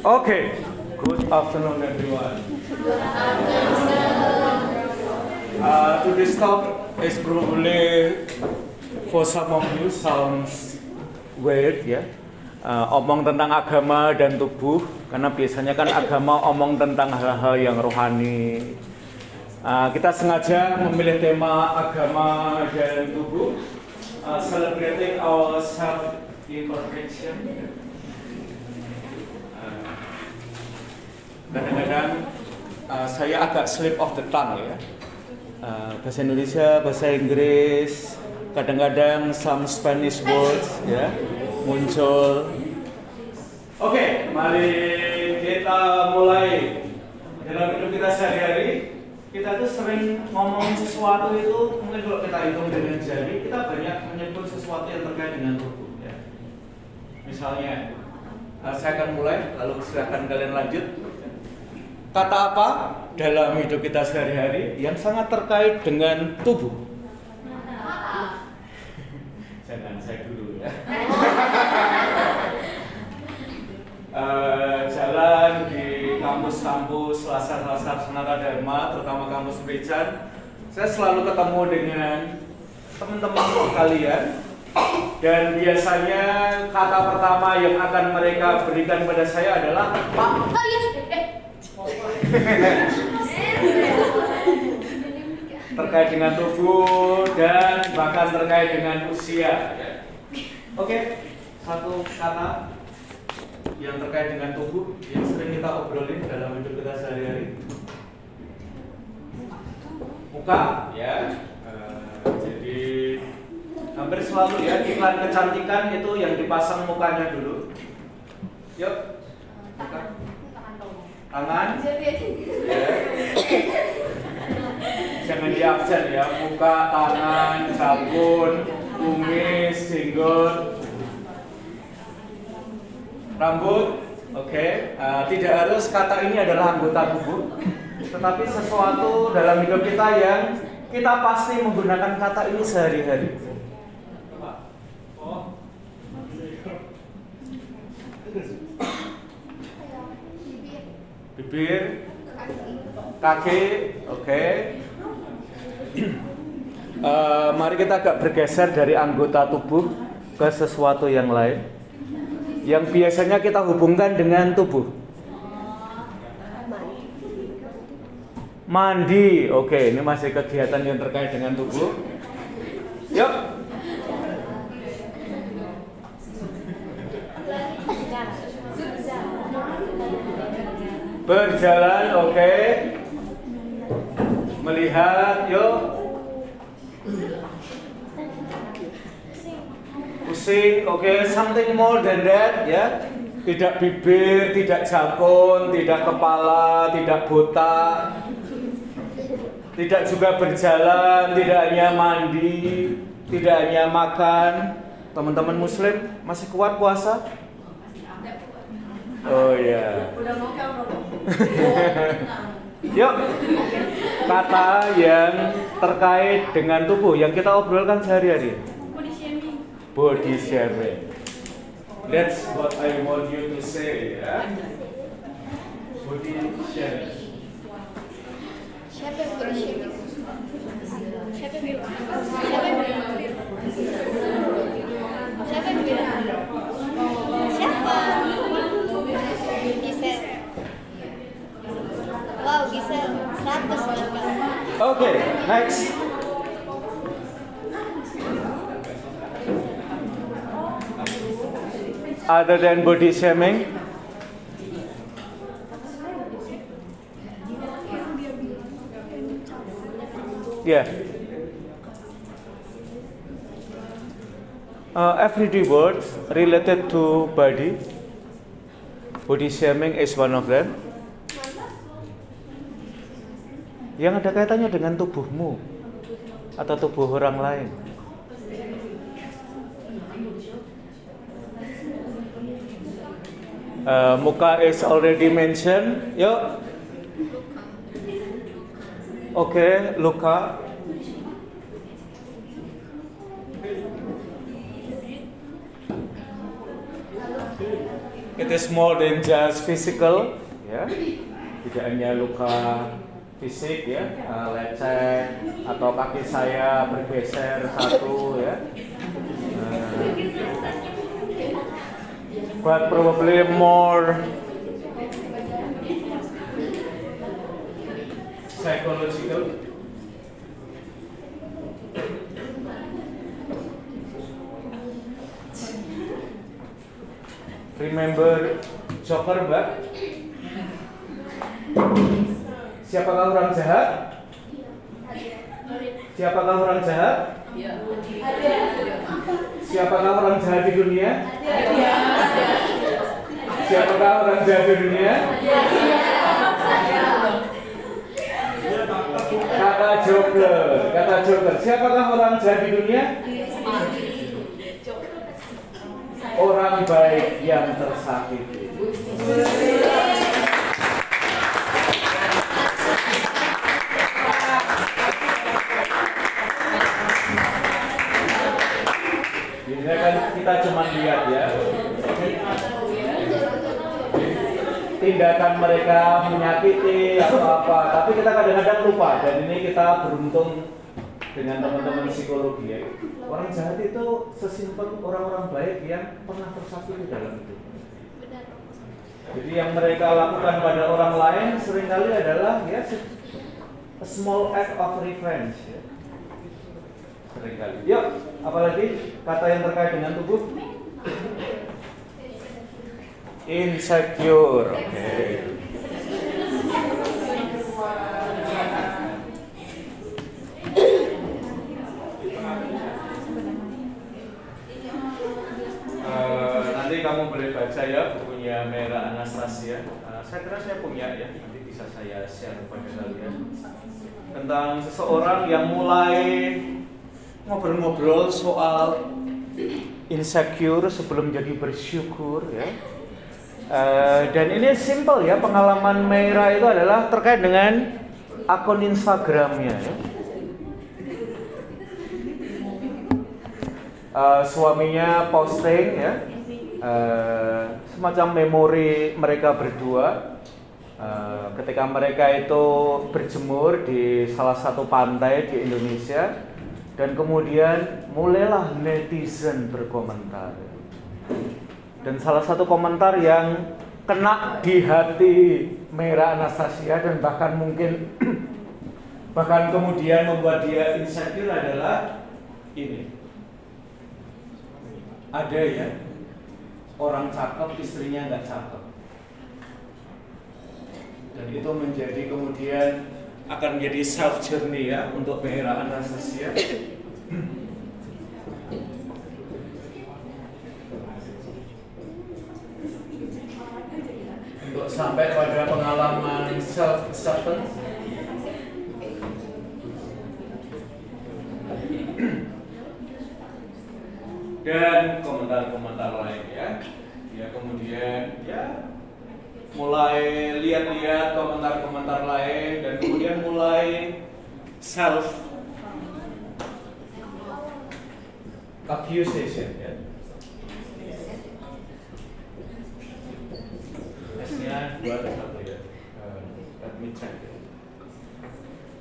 Okay, good afternoon everyone. Today's talk is probably for some of you sounds weird ya. Omong tentang agama dan tubuh, karena biasanya kan agama omong tentang hal-hal yang rohani. Kita sengaja memilih tema agama dan tubuh, celebrating our self-imperfection. Kadang-kadang saya agak slip of the tongue ya. Bahasa Indonesia, bahasa Inggris, kadang-kadang some Spanish words ya muncul. Oke, mari kita mulai. Dalam hidup kita sehari-hari, kita tuh sering ngomongin sesuatu itu, mungkin kalau kita hitung dengan jari, kita banyak menyebut sesuatu yang terkait dengan tubuh ya. Misalnya, saya akan mulai, lalu silakan kalian lanjut. Kata apa dalam hidup kita sehari-hari yang sangat terkait dengan tubuh? Jangan saya dulu ya. Jalan di kampus-kampus Lasar-Lasar Senata Dharma, terutama kampus Bejan, saya selalu ketemu dengan teman-teman kalian, dan biasanya kata pertama yang akan mereka berikan pada saya adalah Pak. Terkait dengan tubuh dan bahkan terkait dengan usia. Oke, satu kata yang terkait dengan tubuh yang sering kita obrolin dalam hidup kita sehari-hari. Muka, ya. Jadi hampir selalu ya iklan kecantikan itu yang dipasang mukanya dulu. Yuk, muka. Tangan, ya. Jangan diabsen ya, muka, tangan, sabun, kumis, jenggot, rambut. Oke. Tidak harus kata ini adalah anggota tubuh, tetapi sesuatu dalam hidup kita yang kita pasti menggunakan kata ini sehari-hari. Bibir, kaki, oke. Mari kita agak bergeser dari anggota tubuh ke sesuatu yang lain yang biasanya kita hubungkan dengan tubuh. Mandi, oke. Ini masih kegiatan yang terkait dengan tubuh. Yuk. Berjalan, oke. Melihat, yuk. Pusing, oke. Something more than that, ya. Tidak bibir, tidak jangkung, tidak kepala, tidak botak. Tidak juga berjalan, tidak hanya mandi, tidak hanya makan. Teman-teman muslim masih kuat puasa? Oh ya. Yuk, kata yang terkait dengan tubuh yang kita obrolkan sehari-hari. Body shaming. Body shaming. That's what I want you to say ya. Body shaming. Siapa yang body shaming? Siapa yang bilang? Siapa yang bilang? Siapa yang bilang? Siapa? Gisel. Wow, Gisel 100 bahkan. Okay, next. Other than body shaming, yeah. Everyday words related to body. Body shaming is one of them. Yang ada kaitannya dengan tubuhmu atau tubuh orang lain. Muka is already mentioned. Yuk. Oke, luka. It is more than just physical, ya. Tidak hanya luka fisik, ya, lecet atau kaki saya bergeser satu, ya. But probably more psychological. Remember Joker, Mbak? Siapakah orang jahat? Siapakah orang jahat? Siapakah orang jahat di dunia? Siapakah orang jahat di dunia? Kata Joker. Siapakah orang jahat di dunia? Orang baik yang tersakiti. Biasanya kan kita cuma lihat, ya, tindakan mereka menyakiti atau apa, tapi kita kadang-kadang lupa. Dan ini kita beruntung dengan teman-teman psikologi, ya. Orang jahat itu sesimpel orang-orang baik yang pernah tersakiti dalam hidup. Jadi yang mereka lakukan pada orang lain seringkali adalah, ya, a small act of revenge, ya. Seringkali. Yuk, apalagi kata yang terkait dengan tubuh? Insecure. Okay. Nanti kamu boleh baca, ya, bukunya Mera Anastasia. Saya kira saya punya, ya, nanti bisa saya share kepada kalian tentang seseorang yang mulai ngobrol-ngobrol soal insecure sebelum jadi bersyukur, ya. Dan ini simple, ya, pengalaman Mera itu adalah terkait dengan akun Instagramnya, ya. Suaminya posting, ya, semacam memori mereka berdua ketika mereka itu berjemur di salah satu pantai di Indonesia, dan kemudian mulailah netizen berkomentar. Dan salah satu komentar yang kena di hati Mera Anastasia dan bahkan mungkin bahkan kemudian membuat dia insecure adalah ini. Ada, ya, orang cakep istrinya nggak cakep, dan itu menjadi kemudian akan menjadi self journey, ya, untuk Mera Anastasia. Untuk sampai pada pengalaman self acceptance. Dan komentar-komentar lain, ya. Ya, kemudian, ya, mulai lihat-lihat komentar-komentar lain dan kemudian mulai self accusation, ya. S-nya 2 atau 1, ya. Let me check.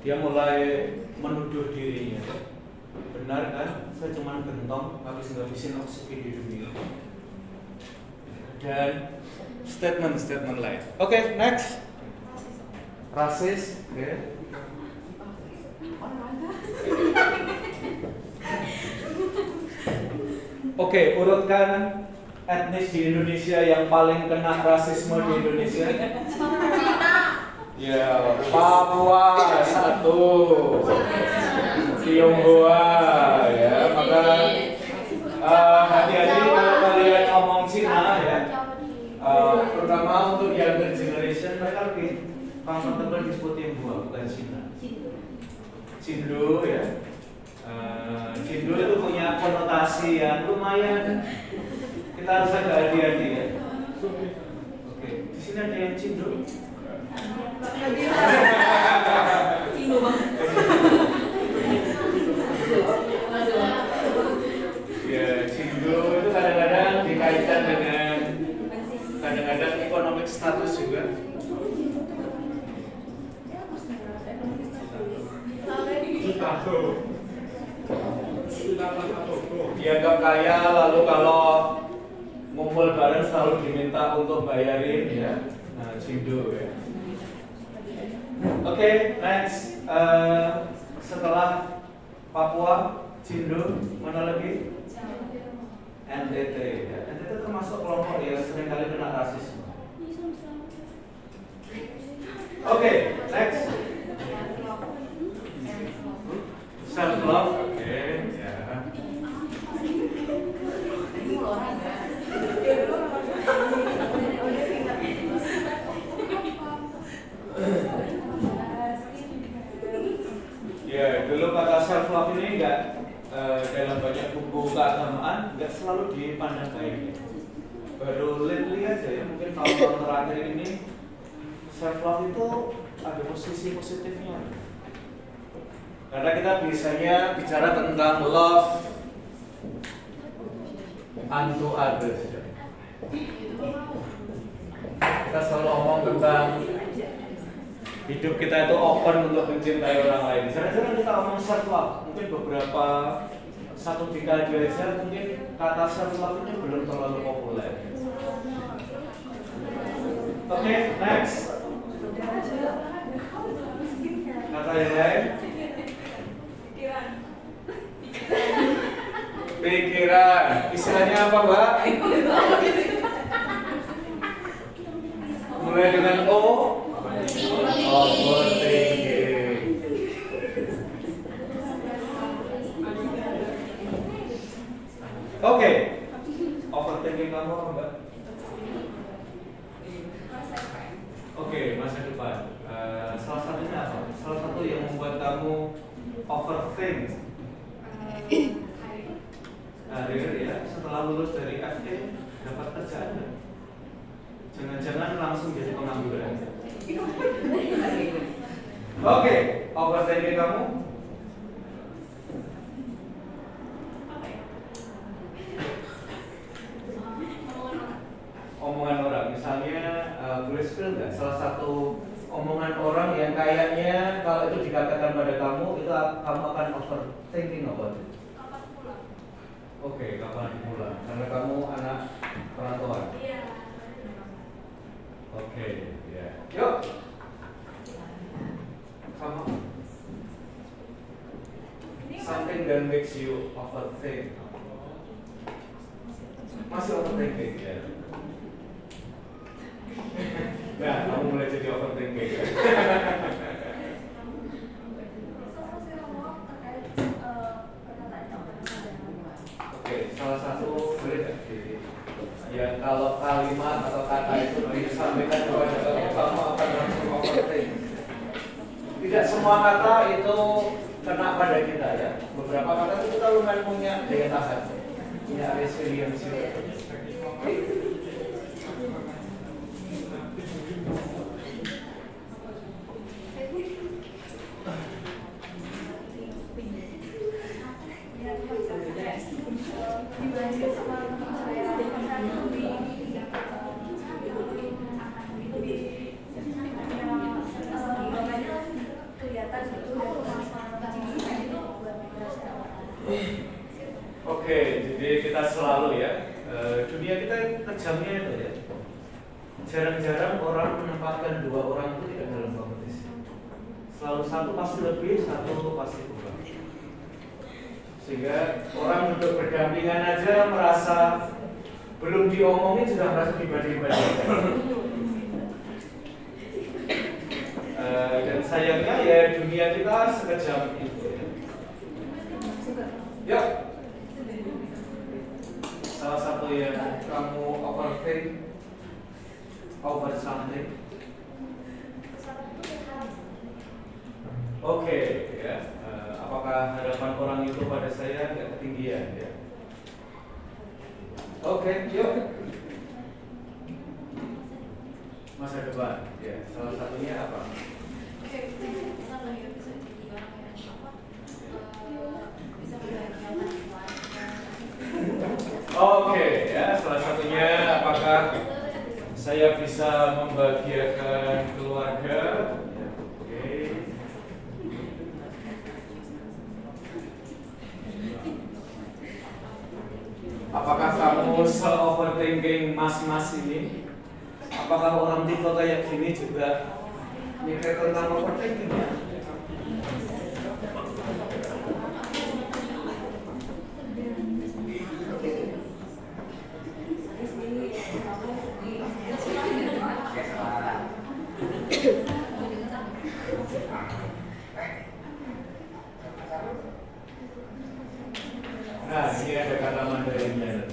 Dia mulai menuduh dirinya. Benar kan? Saya cuma gentong habis-habisin oksigen di dunia. Dan statement lain. Oke, next. Rasis, ya. Oke, urutkan etnis di Indonesia yang paling kena rasisme di Indonesia. Ya, Papua 1, Tionghoa, ya. Maka hati-hati kalau kalian ngomong Cina, ya. Terutama untuk younger generation, mereka lebih comfortable disebut Tionghoa, bukan Cina. Cindo, ya. Cindo itu punya konotasi yang lumayan. Kita harus agak hati-hati, ya. Oke, di sini ada yang Cindo. Ya, Cindo itu kadang-kadang dikaitkan dengan dianggap kaya, lalu kalau ngumpul bareng selalu diminta untuk bayarin ya. Nah, Cindo ya. Oke, next. Setelah Papua, Cindo, mana lagi? NTT ya. NTT termasuk kelompok yang sering kali kena rasisme. Oke, next. Self love. Oke, ya. Ya, dulu kata self love ini enggak dalam banyak buku keagamaan enggak selalu dipandang baik. Baru lately aja ya, mungkin tahun-tahun terakhir ini self love itu ada posisi positifnya. Karena kita biasanya bicara tentang love unto others. Kita selalu ngomong tentang hidup kita itu open untuk mencintai orang lain. Jarang-jarang kita ngomong self love. Mungkin beberapa satu dekade aja mungkin kata self love ini belum terlalu populer. Oke, next. Kata yang lain. Pikiran. Istilahnya apa, Mbak? Mulai dengan O. Overthinking. Oke. Overthinking kamu apa, Mbak? Oke, masa depan. Salah satunya apa? Salah satu yang membuat kamu overthink. Karir ya, setelah lulus dari FE dapat kerjaan nggak? Jangan-jangan langsung jadi pengangguran. Oke, overthinking kamu? Omongan orang, misalnya boleh spill nggak? Salah satu omongan orang yang kayaknya kalau itu dikatakan pada kamu, itu kamu akan overthinking about it. Oke, kapan pulang? Karena kamu anak perantauan. Iya. Oke, ya. Yuk. Sama. Something that makes you overthink. Masih overthinking ya. Nah, kamu mulai jadi overthinking. Salah satu boleh ya, kalau kalimat atau kata itu disampaikan kepada kamu akan langsung overthink. Tidak semua kata itu kena pada kita ya. Beberapa kata itu kita lumayan punya daya tahan, punya resilience. Oke, jadi kita selalu ya, dunia kita kejamnya itu ya. Jarang-jarang orang menempatkan dua orang itu tidak dalam kompetisi. Selalu satu pasti lebih, satu pasti kurang. Sehingga orang duduk berdampingan aja merasa belum diomongin sudah merasa dibanding-bandingkan. Dan sayangnya ya dunia kita sekejam itu ya. Ya. Salah satu yang kamu overthink over something. Oke, ya. Apakah harapan orang itu pada saya nggak ketinggian ya? Oke, yuk. Masa depan, ya. Salah satunya apa? Oke, ya. Salah satunya apakah saya bisa membahagiakan keluarga? Oke. Apakah kamu se-overthinking mas-mas ini? Apakah orang tipe kayak gini juga mikir tentang overthinking ya? Nah, ini ada kata Mandarinnya.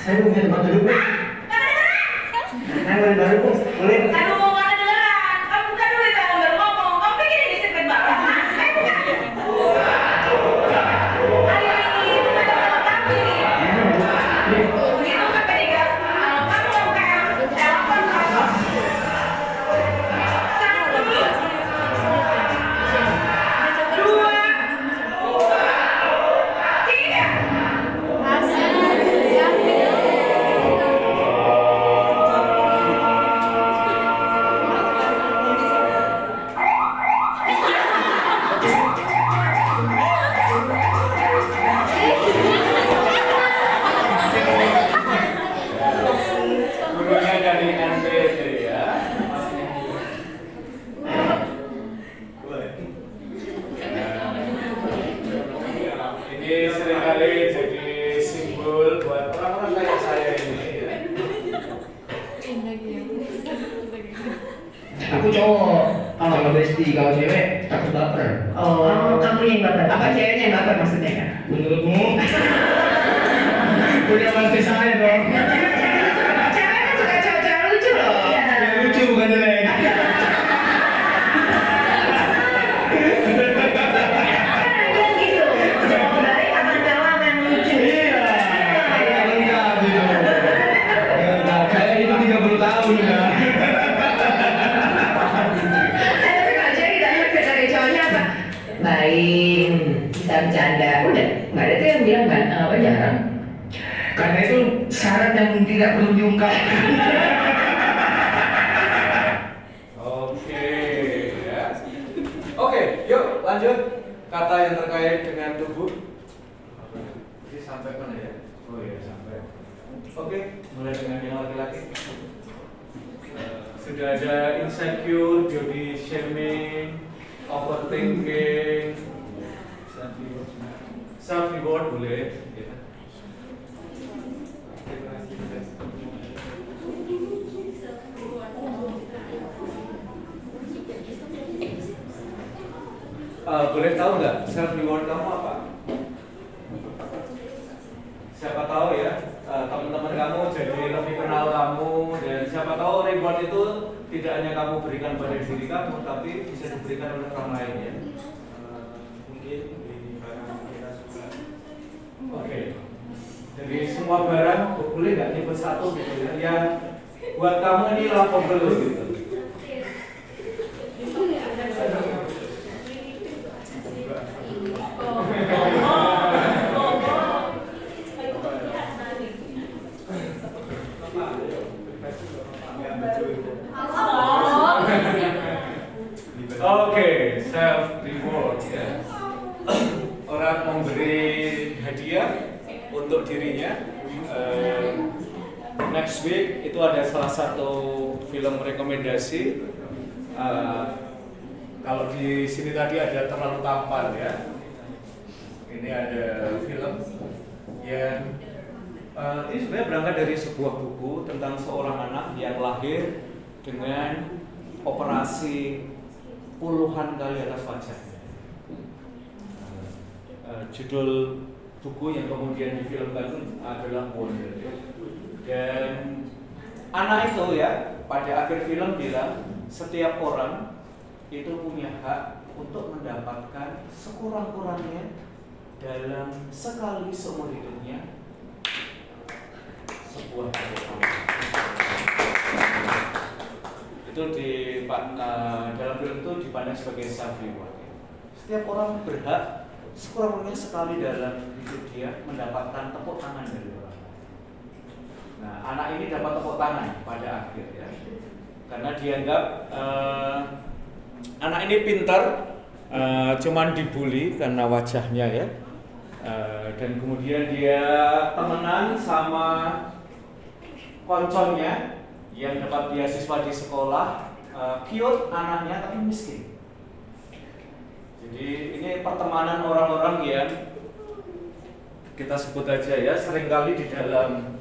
Saya punya tempat duduk, Bu. Saya boleh baru, Bu. Boleh. Aduh, nggak kedengeran. Kamu buka dulu itu baru ngomong. Kamu pikir ini sempit banget? Saya buka. Ayo ini, kamu ini. Itu kan beda. Kamu mau buka telepon kamu. Satu, dua, tiga. Gurunya dari NPT ya. Ini seringkali jadi simbol buat orang-orang kayak saya ini ya. Aku cowok. Kalau besti kau cewek takut baper. Oh, kamu yang baper. Apa ceweknya yang baper maksudnya kan? Menurutmu? Udah pasti saya dong. Cewek kan suka cewek-cewek lucu loh. Yang lucu bukan jelek. Kan gitu. Cowok baik akan jawab yang lucu. Iya. Lengkap itu. Lengkap. Kayak itu 30 tahun ya. Tapi kalau cewek ditanya dari cowoknya apa? Baik, bisa bercanda. Udah, nggak ada tuh yang bilang kan, apa jarang. Karena itu syarat yang tidak perlu diungkap. Oke ya. Oke, yuk lanjut. Kata yang terkait dengan tubuh. Jadi sampai mana ya? Oh iya sampai. Oke, mulai dengan yang laki-laki. Sudah ada insecure, body shaming, overthinking, self reward boleh. Ya. Boleh tahu nggak self reward kamu apa? Siapa tahu ya teman-teman kamu jadi lebih kenal kamu, dan siapa tahu reward itu tidak hanya kamu berikan pada diri kamu, tapi bisa diberikan oleh orang lain ya. Mungkin di barang yang kita suka. Oke. Jadi semua barang boleh nggak nyebut satu gitu ya? Ya buat kamu ini lovable gitu. self reward ya. Orang memberi hadiah untuk dirinya. Next week itu ada salah satu film rekomendasi. Kalau di sini tadi ada Terlalu Tampan ya. Ini ada film yang ini sebenarnya berangkat dari sebuah buku tentang seorang anak yang lahir dengan operasi puluhan kali atas wajahnya. Judul buku yang kemudian difilmkan adalah Wonder. Dan anak itu ya pada akhir film bilang setiap orang itu punya hak untuk mendapatkan sekurang-kurangnya dalam sekali seumur hidupnya sebuah keberkahan. Itu dalam film itu dipandang sebagai self reward. Setiap orang berhak sekurang-kurangnya sekali dalam hidup dia mendapatkan tepuk tangan dari orang. Nah, anak ini dapat tepuk tangan pada akhir ya, karena dianggap anak ini pintar, cuman dibully karena wajahnya ya, dan kemudian dia temenan sama konconya yang dapat beasiswa di sekolah, cute anaknya tapi miskin. Jadi ini pertemanan orang-orang yang kita sebut aja ya seringkali di dalam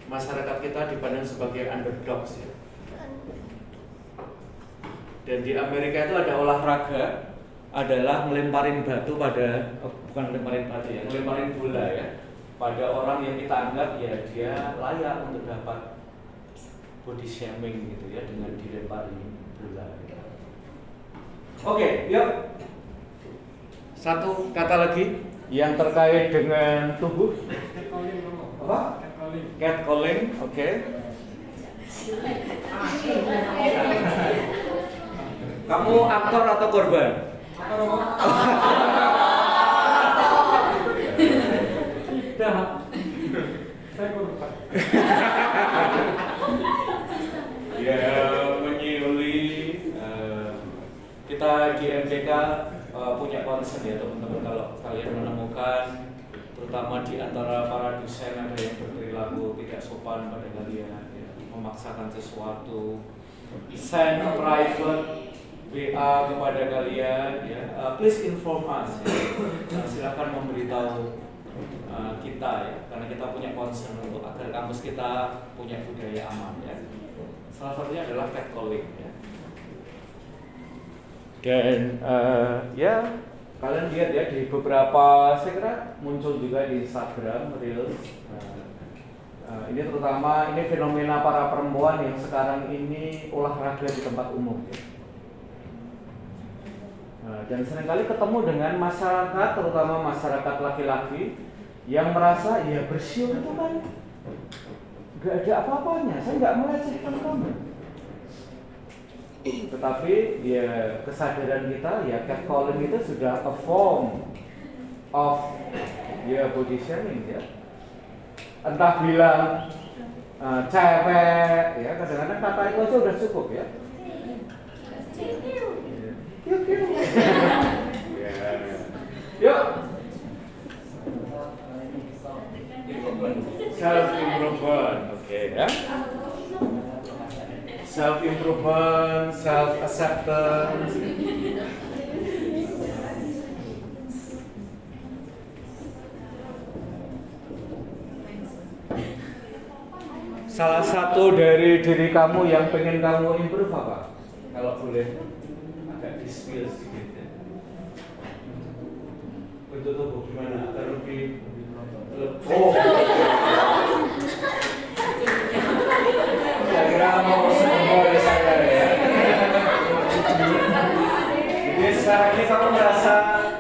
masyarakat kita dipandang sebagai underdogs ya. Dan di Amerika itu ada olahraga adalah melemparin batu pada bukan melemparin batu ya, melemparin bola ya pada orang yang kita anggap ya dia layak untuk dapat body shaming gitu ya dengan dilemparin bola. Oke, yuk. Satu kata lagi yang terkait dengan tubuh. Apa? Catcalling, oke. Kamu aktor atau korban? Tidak. Saya korban. Ya, menyuli. Kita di MPK punya concern ya teman-teman, kalau kalian menemukan terutama di antara para dosen ada yang berperilaku tidak sopan pada kalian ya, memaksakan sesuatu, send a private WA kepada kalian ya, please inform us ya. Silakan memberitahu kita ya, karena kita punya concern untuk agar kampus kita punya budaya aman ya. Salah satunya adalah catcalling ya. Dan ya kalian lihat ya di beberapa, saya kira muncul juga di Instagram Reels. Ini terutama ini fenomena para perempuan yang sekarang ini olahraga di tempat umum ya. Dan seringkali ketemu dengan masyarakat, terutama masyarakat laki-laki yang merasa ya bersiul itu kan nggak ada apa-apanya, saya nggak melecehkan kamu. Tetapi ya kesadaran kita ya catcalling itu sudah a form of ya body shaming ya. Entah bilang cewek ya, kadang-kadang kata itu aja udah cukup ya. Yuk. Self improvement, oke ya. Self improvement, self acceptance. Salah satu dari diri kamu yang pengen kamu improve apa? Kalau boleh agak di-spill sedikit ya. Bentuk tubuh gimana? Agar lebih kira mau sekolah saya ya. Jadi sekarang ini kamu merasa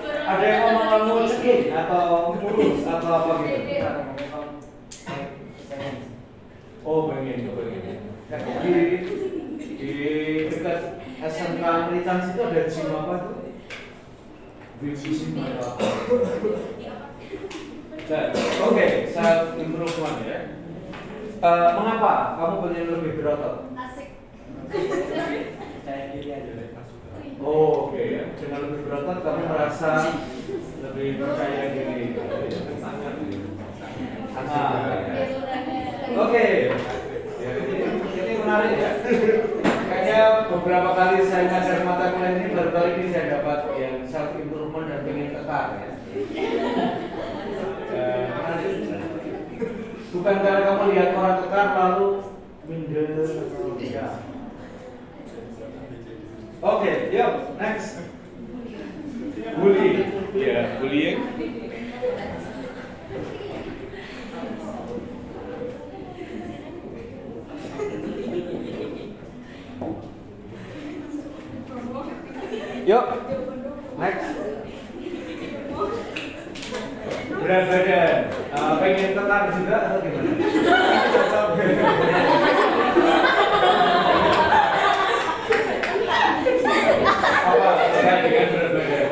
ada yang ngomong kamu segini atau mulus atau apa gitu? Oh pengen. Di dekat SMK Amerikans itu ada gym apa tuh? Gym apa? Oke, self improvement ya. Mengapa kamu pengen lebih berotot? Asik. Saya diri aja deh. Oh, oke ya. Dengan berotot, kamu merasa lebih percaya diri. Oke. Ya, ini menarik ya. Kayaknya beberapa kali saya ngajar mata kuliah ini baru kali ini saya dapat yang self improvement dan pengen kekar ya. Bukan karena kamu lihat orang kekar lalu minder atau ya. Oke, yuk next. Bullying. Ya, bullying. Yuk, next. Berat badan. Pengen kekar juga atau gimana? Apa terkait dengan berat badan?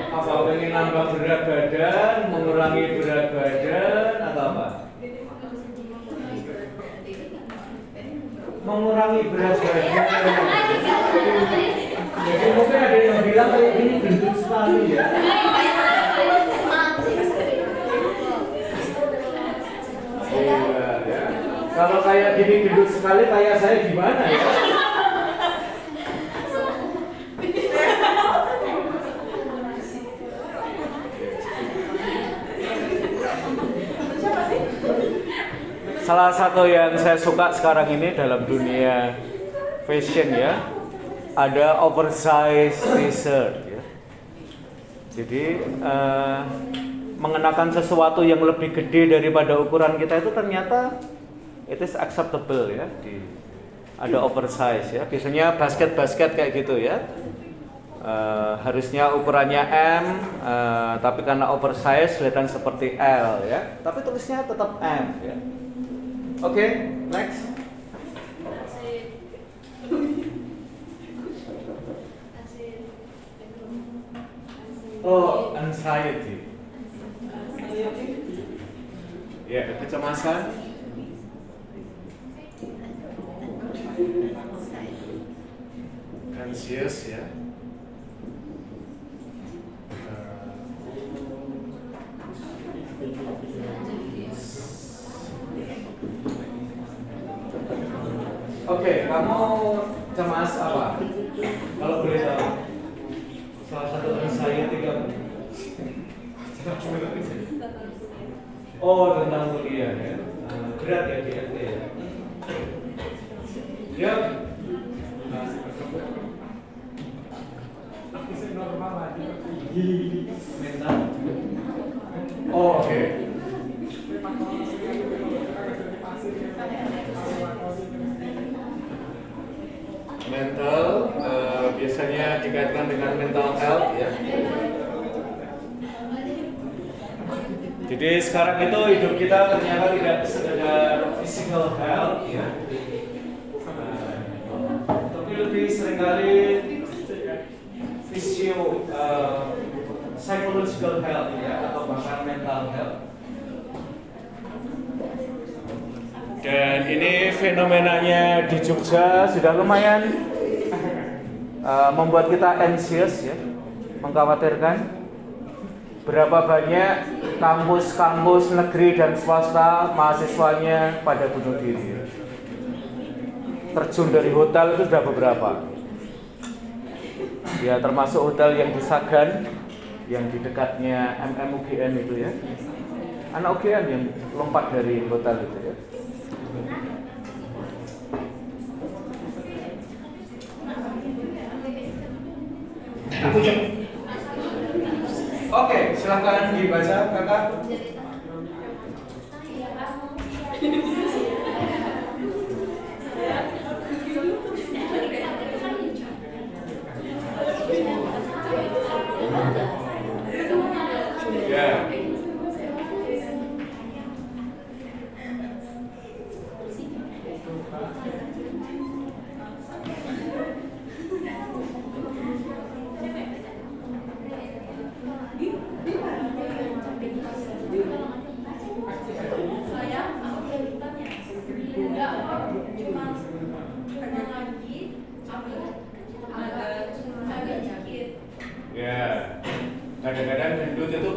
Apa pengen nambah berat badan, mengurangi berat badan, atau apa? Mengurangi berat badan. Jadi mungkin ada yang bilang kayak gini gendut sekali ya. Iya, ya. Kalau kayak gini gendut sekali, kayak saya gimana ya? Salah satu yang saya suka sekarang ini dalam dunia fashion ya, ada oversize t-shirt ya. Jadi mengenakan sesuatu yang lebih gede daripada ukuran kita itu ternyata it is acceptable ya. Ada oversize ya. Biasanya basket kayak gitu ya. Harusnya ukurannya M, tapi karena oversize kelihatan seperti L ya. Tapi tulisnya tetap M ya. Oke, next. Oh, anxiety. Ya, kecemasan. Anxious ya. Oke, kamu cemas apa? Kalau boleh tahu. Salah satu anxiety kamu. Oh, tentang kuliah ya. Berat ya di FT ya. Ya. Mental. Oh, oke. Mental biasanya dikaitkan dengan mental health ya. Jadi sekarang itu hidup kita ternyata tidak sekedar physical health ya, tapi lebih seringkali psychological health ya, atau bahkan mental health. Dan ini fenomenanya di Jogja sudah lumayan membuat kita anxious ya, mengkhawatirkan. Berapa banyak kampus-kampus negeri dan swasta mahasiswanya pada bunuh diri. Terjun dari hotel itu sudah beberapa. Ya, termasuk hotel yang di Sagan, yang di dekatnya UGM itu ya. Anak UGM yang lompat dari hotel itu ya. Oke, silakan dibaca kakak. Ya.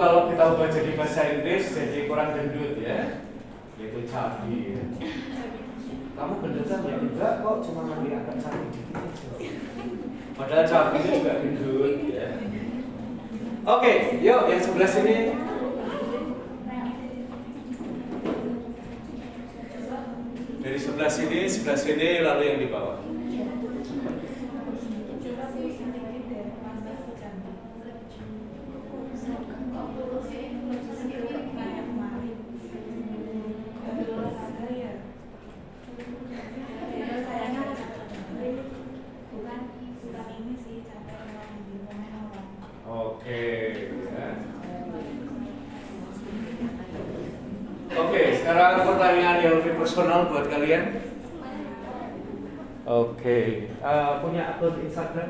kalau kita ubah jadi bahasa Inggris jadi kurang gendut ya. Itu cabi ya. Kamu gendut kan ya? Enggak kok, cuma mandi agak cabi dikit aja. Padahal cabi itu juga gendut ya. Oke, yuk yang sebelah sini. Dari sebelah sini lalu yang di bawah. Oke, sekarang pertanyaan yang lebih personal buat kalian. Oke, punya akun Instagram?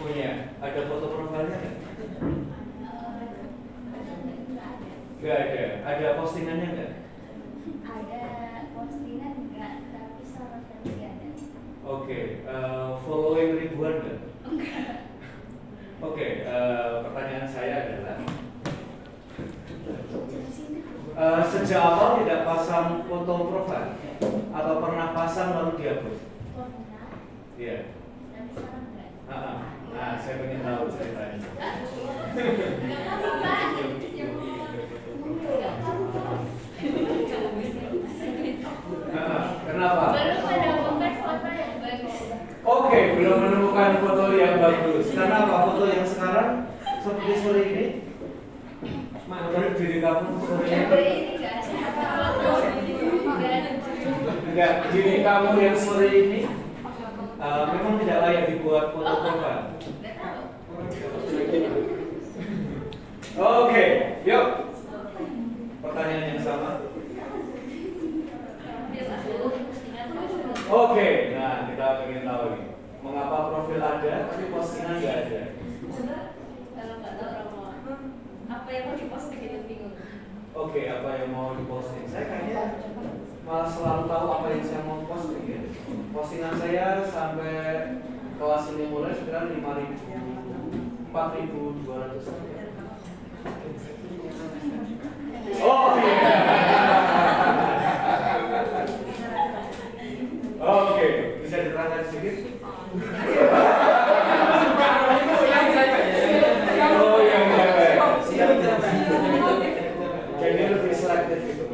Punya. Ada foto profilnya nggak? Nggak ada. Ada postingannya nggak? Ada postingan enggak, tapi sama sekali nggak ada. Oke, following ribuan nggak? Enggak. Oke, pertanyaan saya adalah sejak awal tidak pasang foto profil atau pernah pasang lalu dihapus? Pernah, Iya. tapi sekarang enggak. Nah, saya ingin tahu ceritanya. Enggak apa-apa. Kenapa? Baru menemukan foto yang bagus. Oke, belum menemukan foto yang bagus. Kenapa foto yang sekarang seperti sore ini? Menurut diri kamu sore ini? Ini enggak ada foto. Enggak ada. Enggak, diri kamu yang sore ini memang tidak layak dibuat foto profil. Enggak tahu. Oke, yuk. Pertanyaan yang sama. Oke, nah kita ingin tahu nih, mengapa profil ada tapi postingan nggak ada? Kalau nggak tahu apa yang mau diposting itu bingung. Oke, apa yang mau diposting? Saya kayaknya malah selalu tahu apa yang saya mau posting ya. Postingan saya sampai kelas ini mulai sekitar 4.200. Oh iya. Oke, bisa diterangkan sedikit? Oh iya, jadi lebih selektif gitu.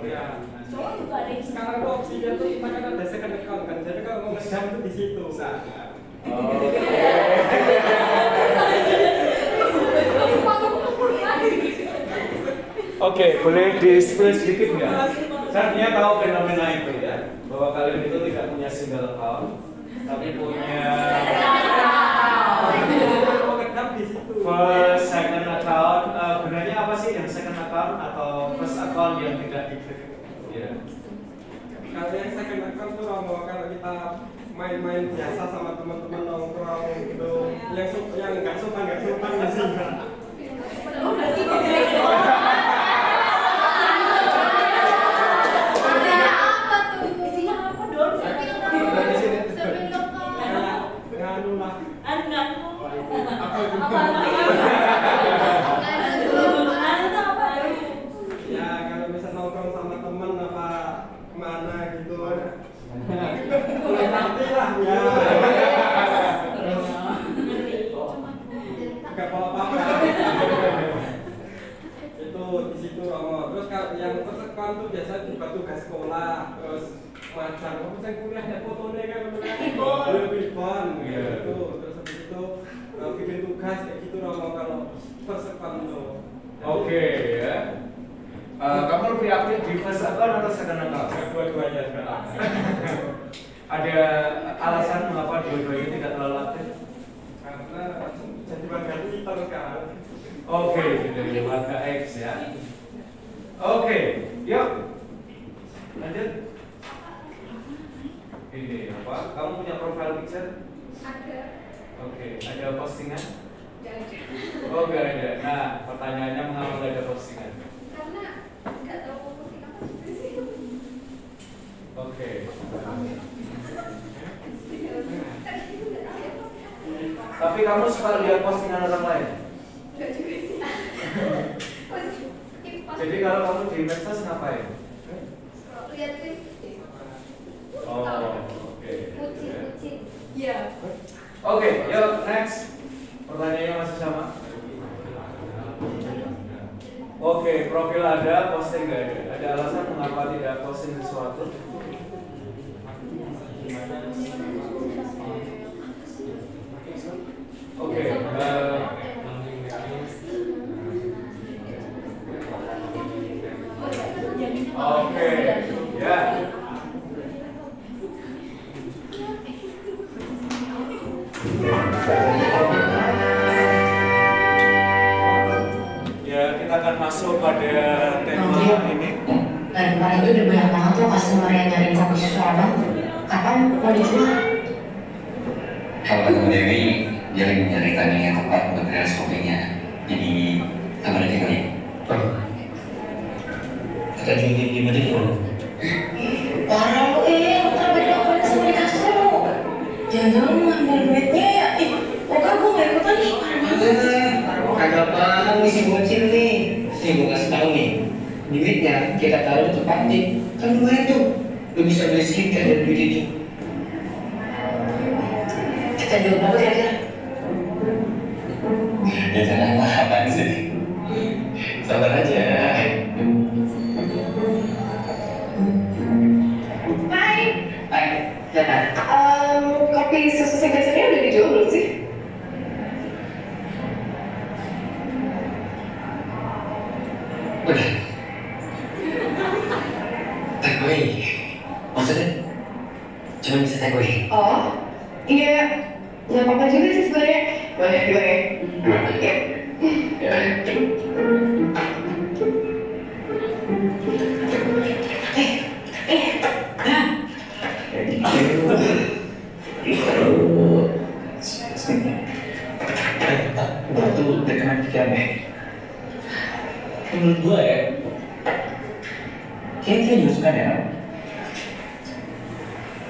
Sekarang kok opsinya tuh kita kan ada second account kan, jadi kalau mau ngejam tuh di situ. Oke, boleh di-spill sedikit nggak? Saya punya tahu fenomena itu ya, bahwa kalian itu tidak punya single account, tapi punya first, second account. Gunanya apa sih yang second account atau first account yang tidak diklik? Ya. Kalau yang second account tuh kalau kita main-main biasa sama teman-teman nongkrong gitu, yang nggak sopan di sini. Ya kalau bisa nongkrong sama temen apa kemana gitu, boleh nanti lah ya. Gak apa-apa. Itu di situ Romo. Terus kalau yang persekoan tuh biasa juga tugas sekolah, terus macam apa sih kuliah ya fotonya kan ribbon gitu. Terus habis itu bikin tugas kayak gitu Romo kalau persekoan tuh. Oke ya. Kamu lebih aktif di first account atau second account? Dua-duanya sekarang. Ada alasan mengapa dua-duanya tidak terlalu aktif? Karena jadi warga Twitter sekarang. Oke, jadi warga X ya. Oke, yuk lanjut. Ini apa? Kamu punya profile picture? Ada. Oke, ada postingan? Nggak ada. Oh, nggak ada. Nah, pertanyaannya mengapa nggak ada postingan? Karena nggak tahu mau posting apa sih. Oke. Tapi kamu suka lihat postingan orang lain? Nggak juga. Jadi kalau kamu di medsos ngapain? Lihat tuh. Oh, oke. Kucing. Iya. Oke, yuk next. Pertanyaannya masih sama. Oke, profil ada, posting nggak ada. Ada alasan mengapa tidak posting sesuatu? Oke, oke, ya. Ya, kita akan masuk pada tema ini. Dari kemarin itu udah banyak banget loh customer yang nyariin kopi susu abang. Kapan mau dijual? Kalau ketemu Dewi, dia lagi mencari timing yang tepat untuk rilis kopinya. Jadi, kabar aja kali. Kita juga gimana gimana? Parah lu kenapa dilakukan sama dikasih lu? Jangan-jangan lu ngambil duitnya ya? Oke gue gak ikutan nih, parah banget. Kagak paham nih si bocil nih. Nih gue kasih tau nih, duitnya kita taruh di tempat nih. Kan lumayan tuh, lu bisa beli skincare dari duit itu. Kita jual berapa kira-kira? Ya jangan lah, apaan sih? Sabar aja. Hai. Hai, siapa? Kopi susu signature-nya udah dijual belum sih? Udah. Take away. Maksudnya? Cuma bisa take away. Oh, iya. Nggak apa-apa juga sih sebenarnya. Boleh, boleh. Ya. Ya. Gue tuh terkena pikiran deh. Menurut gue ya, kayaknya juga suka deh.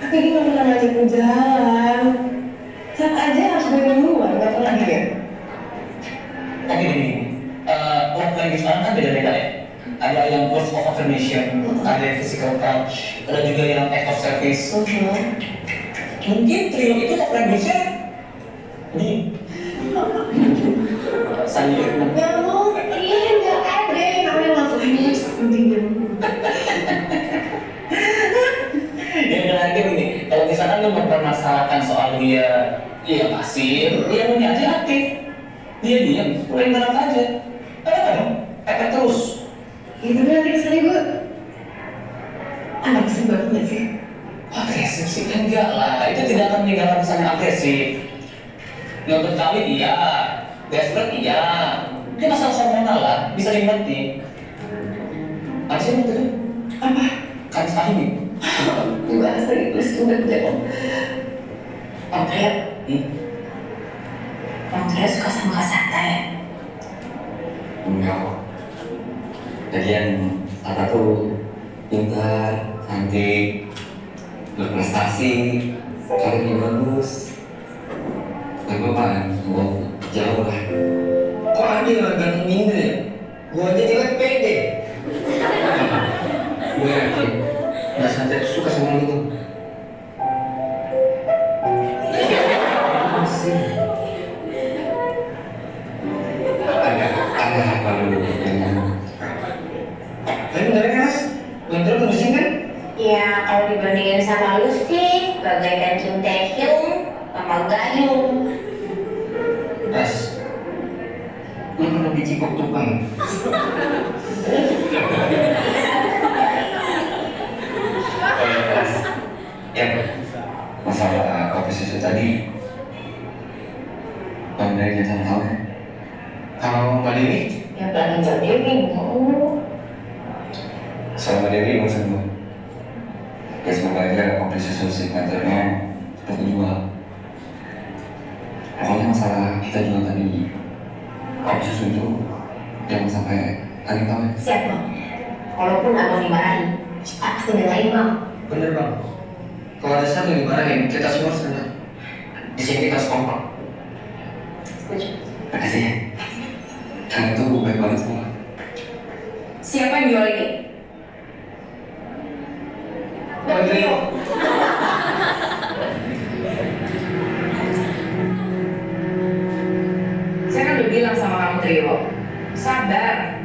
Tapi dia nggak pernah ngajak gue jalan. Saat aja harus gue duluan, nggak pernah dia. Oke gini, love language sekarang kan beda-beda ya. Ada yang words of affirmation, ada yang physical touch, ada juga yang act of service. Mungkin trio itu love language-nya ini sayur. Nggak mungkin, nggak ada yang namanya love language. Ya udah lagi nih, kalau misalkan lu mempermasalahkan soal dia pasif, dia maunya aja aktif. Dia diam, udah tenang aja. Kadang-kadang efek terus. Itu nanti kesannya gue anak kesel banget nggak sih? Agresif sih enggak lah, itu tidak akan meninggalkan kesan yang agresif. Nuntut kawin iya, desperate iya. Dia masalah hormonal lah, bisa dimengerti. Apa sih nuntut itu? Apa? Kan sekali nih. Gue asli plus udah jauh. Patriot, Patriot suka sama Kak Santa ya? Enggak kok. Lagian Tata tuh pintar, cantik, berprestasi, karirnya bagus. Dan gue kan, gue jauh lah. Kok ada yang ganteng minder ya? Gue aja jelek pede. Gue yakin, Mbak Santa tuh suka sama lu tuh. Ada apa lu dengan? Tapi bentar ya mas, bentar pusing kan? Ya kalau dibandingin sama lu sih, bagaikan Kim Taehyung sama Gayung. Mas, lu pernah dicipok tukang? Oh iya mas, ya masalah kopi susu tadi, Bang Dari jangan tahu. Kalau Mbak Dewi? Ya paling jauh Dewi mau. Sama Mbak Dewi urusan gue. Ya semoga aja kopi susu signaturnya cepat dijual. Pokoknya masalah kita jual tadi kopi susu itu jangan sampai ada tahu ya. Siap bang. Walaupun abang dimarahin, pasti nyalain bang. Bener bang. Kalau ada satu yang dimarahin, kita semua senang. Di sini kita harus kompak. Setuju. Makasih ya. Kalian tuh baik banget semua. Siap sabar.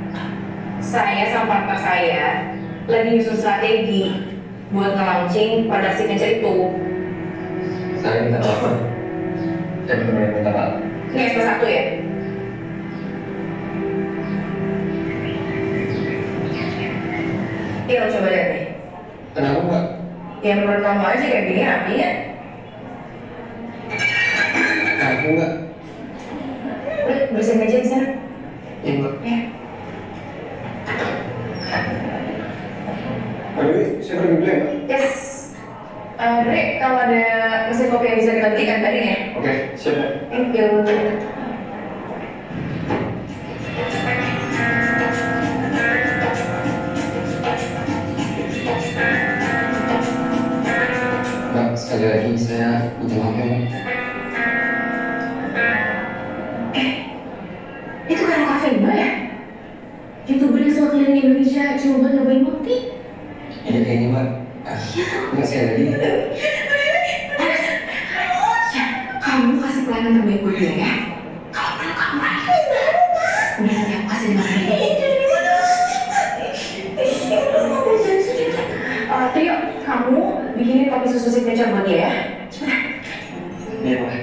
Saya sama partner saya lagi nyusun strategi buat nge-launching produk signature itu. Saya minta maaf. Saya benar-benar minta maaf. Ini SP1 ya? Iya, lo coba lihat deh. Kenapa Mbak? Ya menurut kamu aja kayak gini rapi ya? Aku Mbak. Udah, bersihin aja di sana. Iya Mbak. Ya. Aduh, saya pergi dulu ya Mbak. Yes. Dre, kalau ada mesin kopi yang bisa kita beli kabarin ya. Oke, siap Mbak. Thank you. Mbak, sekali lagi saya minta maaf ya Mbak. Itu kan kafe Mbak ya? YouTuber yang selalu keliling Indonesia cuma buat nyobain kopi. Iya kayaknya Mbak. Nggak sekali lagi. Ya, kamu kasih pelayanan terbaik gue dulu ya. Kalau perlu kamu lagi. Udah nanti aku kasih 5.000. Trio, kamu bikinin kopi susu signature buat dia ya. Cepat. Iya Mbak.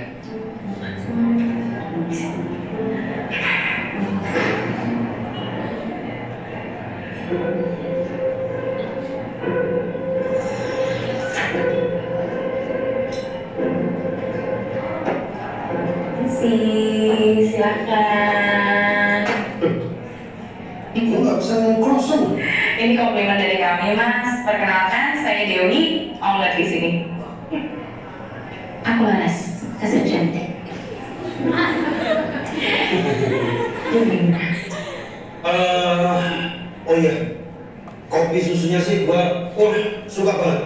Silakan. Kok nggak bisa crossing? Ini komplimen dari kami, Mas. Perkenalkan, saya Dewi, owner di sini. Aku Laras, kasih cantik. Oh iya, kopi susunya sih gua, suka banget.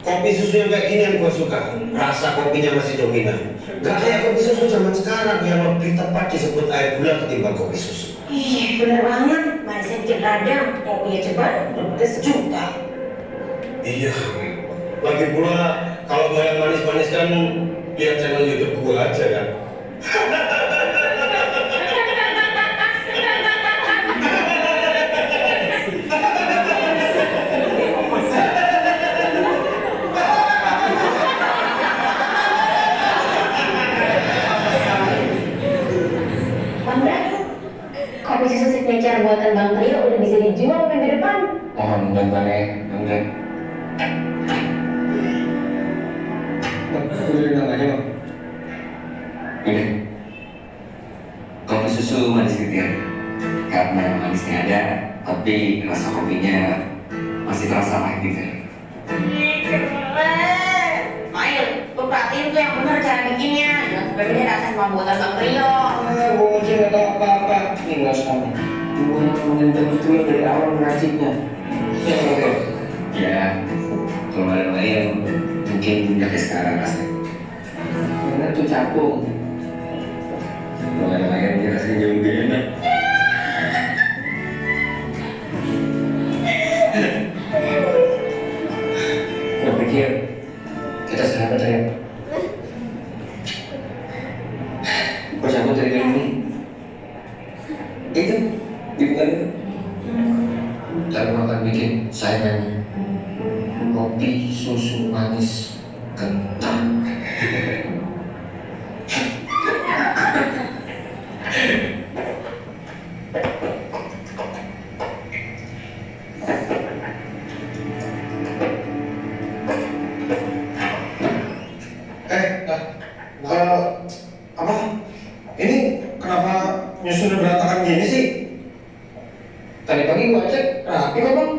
Kopi susu yang kayak gini yang gua suka. Rasa kopinya masih dominan. Gak kayak kopi susu zaman sekarang yang lebih tepat disebut air gula ketimbang kopi susu. Iya, bener banget. Manisnya dikit radang, kopinya cepat, udah sejuta. Iya. Lagi pula kalau gua yang manis-manis kan lihat channel YouTube gua aja kan. Kopi susu signature buatan Bang Trio udah bisa dijual minggu depan. Mohon bantuannya, Bang Dre. Bang, aku jadi namanya Bang. Ini kopi susu manis kecil. Karena manisnya ada, tapi rasa kopinya masih terasa pahit gitu. Ayo, lu perhatiin tuh yang bener cara bikinnya. Jangan sampai beda rasa sama buatan Bang Trio. Gue sih nggak tahu apa-apa. Ini nggak sekali. Gue ngomongin betul dari awal meraciknya. Ya, kalau ada lain mungkin punya kayak sekarang rasanya. Bener tuh capung. Kalau ada lain dia rasanya jauh lebih enak. Gue pikir kita sahabat ya. Gue cabut dari ini. Itu, dibuka itu. Tapi akan bikin saya kopi susu manis kentang. Apa? Ini kenapa nyusunnya berantakan gini sih? Tadi pagi gua cek rapi kok bang.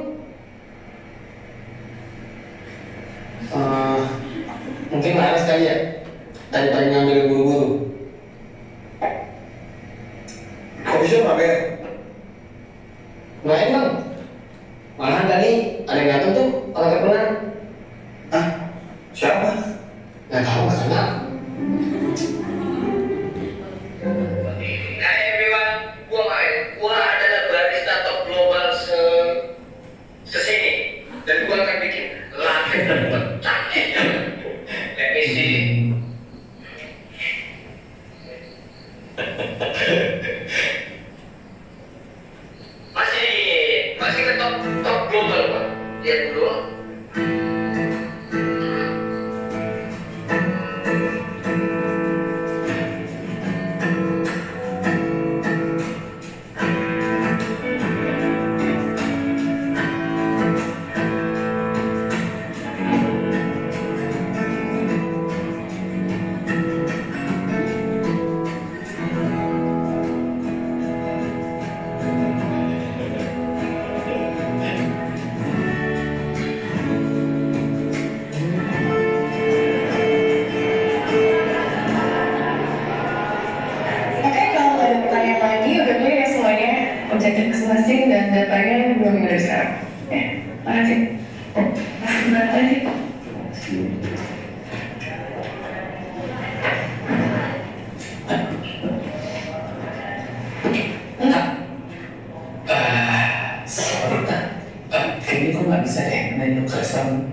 Mungkin laras kali ya. Tadi pagi ngambil buru-buru. Kok bisa pakai? Nggak emang. Malahan tadi ada yang datang tuh kalau terkenal. Hah? Siapa? Nggak tahu nggak kenal. Hai everyone, gua adalah barista top global sesini dan gua akan bikin latte tercantik. Let me see. sekalian lagi, udah clear ya semuanya objektif masing-masing dan datanya 2 minggu dari sekarang. Ya, makasih. Terima kasih. Enggak. Sorry Kak. Kayaknya kok nggak bisa deh main ke restoran.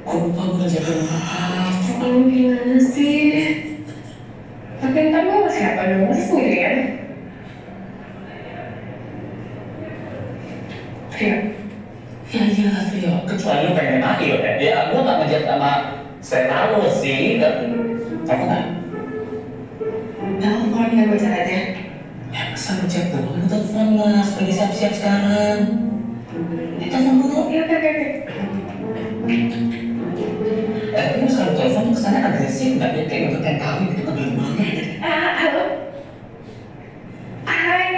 Aku lupa gue udah jadwal apa. Gimana sih? Tapi ntar gue sama siapa dong? Masih sendirian? Iya. Ya iya Trio, kecuali lu pengen Ayo ya. Ya gue nggak ngejat sama saya lo sih, tapi kamu nggak? Telepon ya gue caranya. Ya masa ngejat dulu, lu telepon lah, supaya siap-siap sekarang. Telepon dulu. Iya, oke. Tapi lu selalu telepon tuh kesannya agresif, nggak dia kayak untuk kawin gitu, kebel banget. Halo. Hai.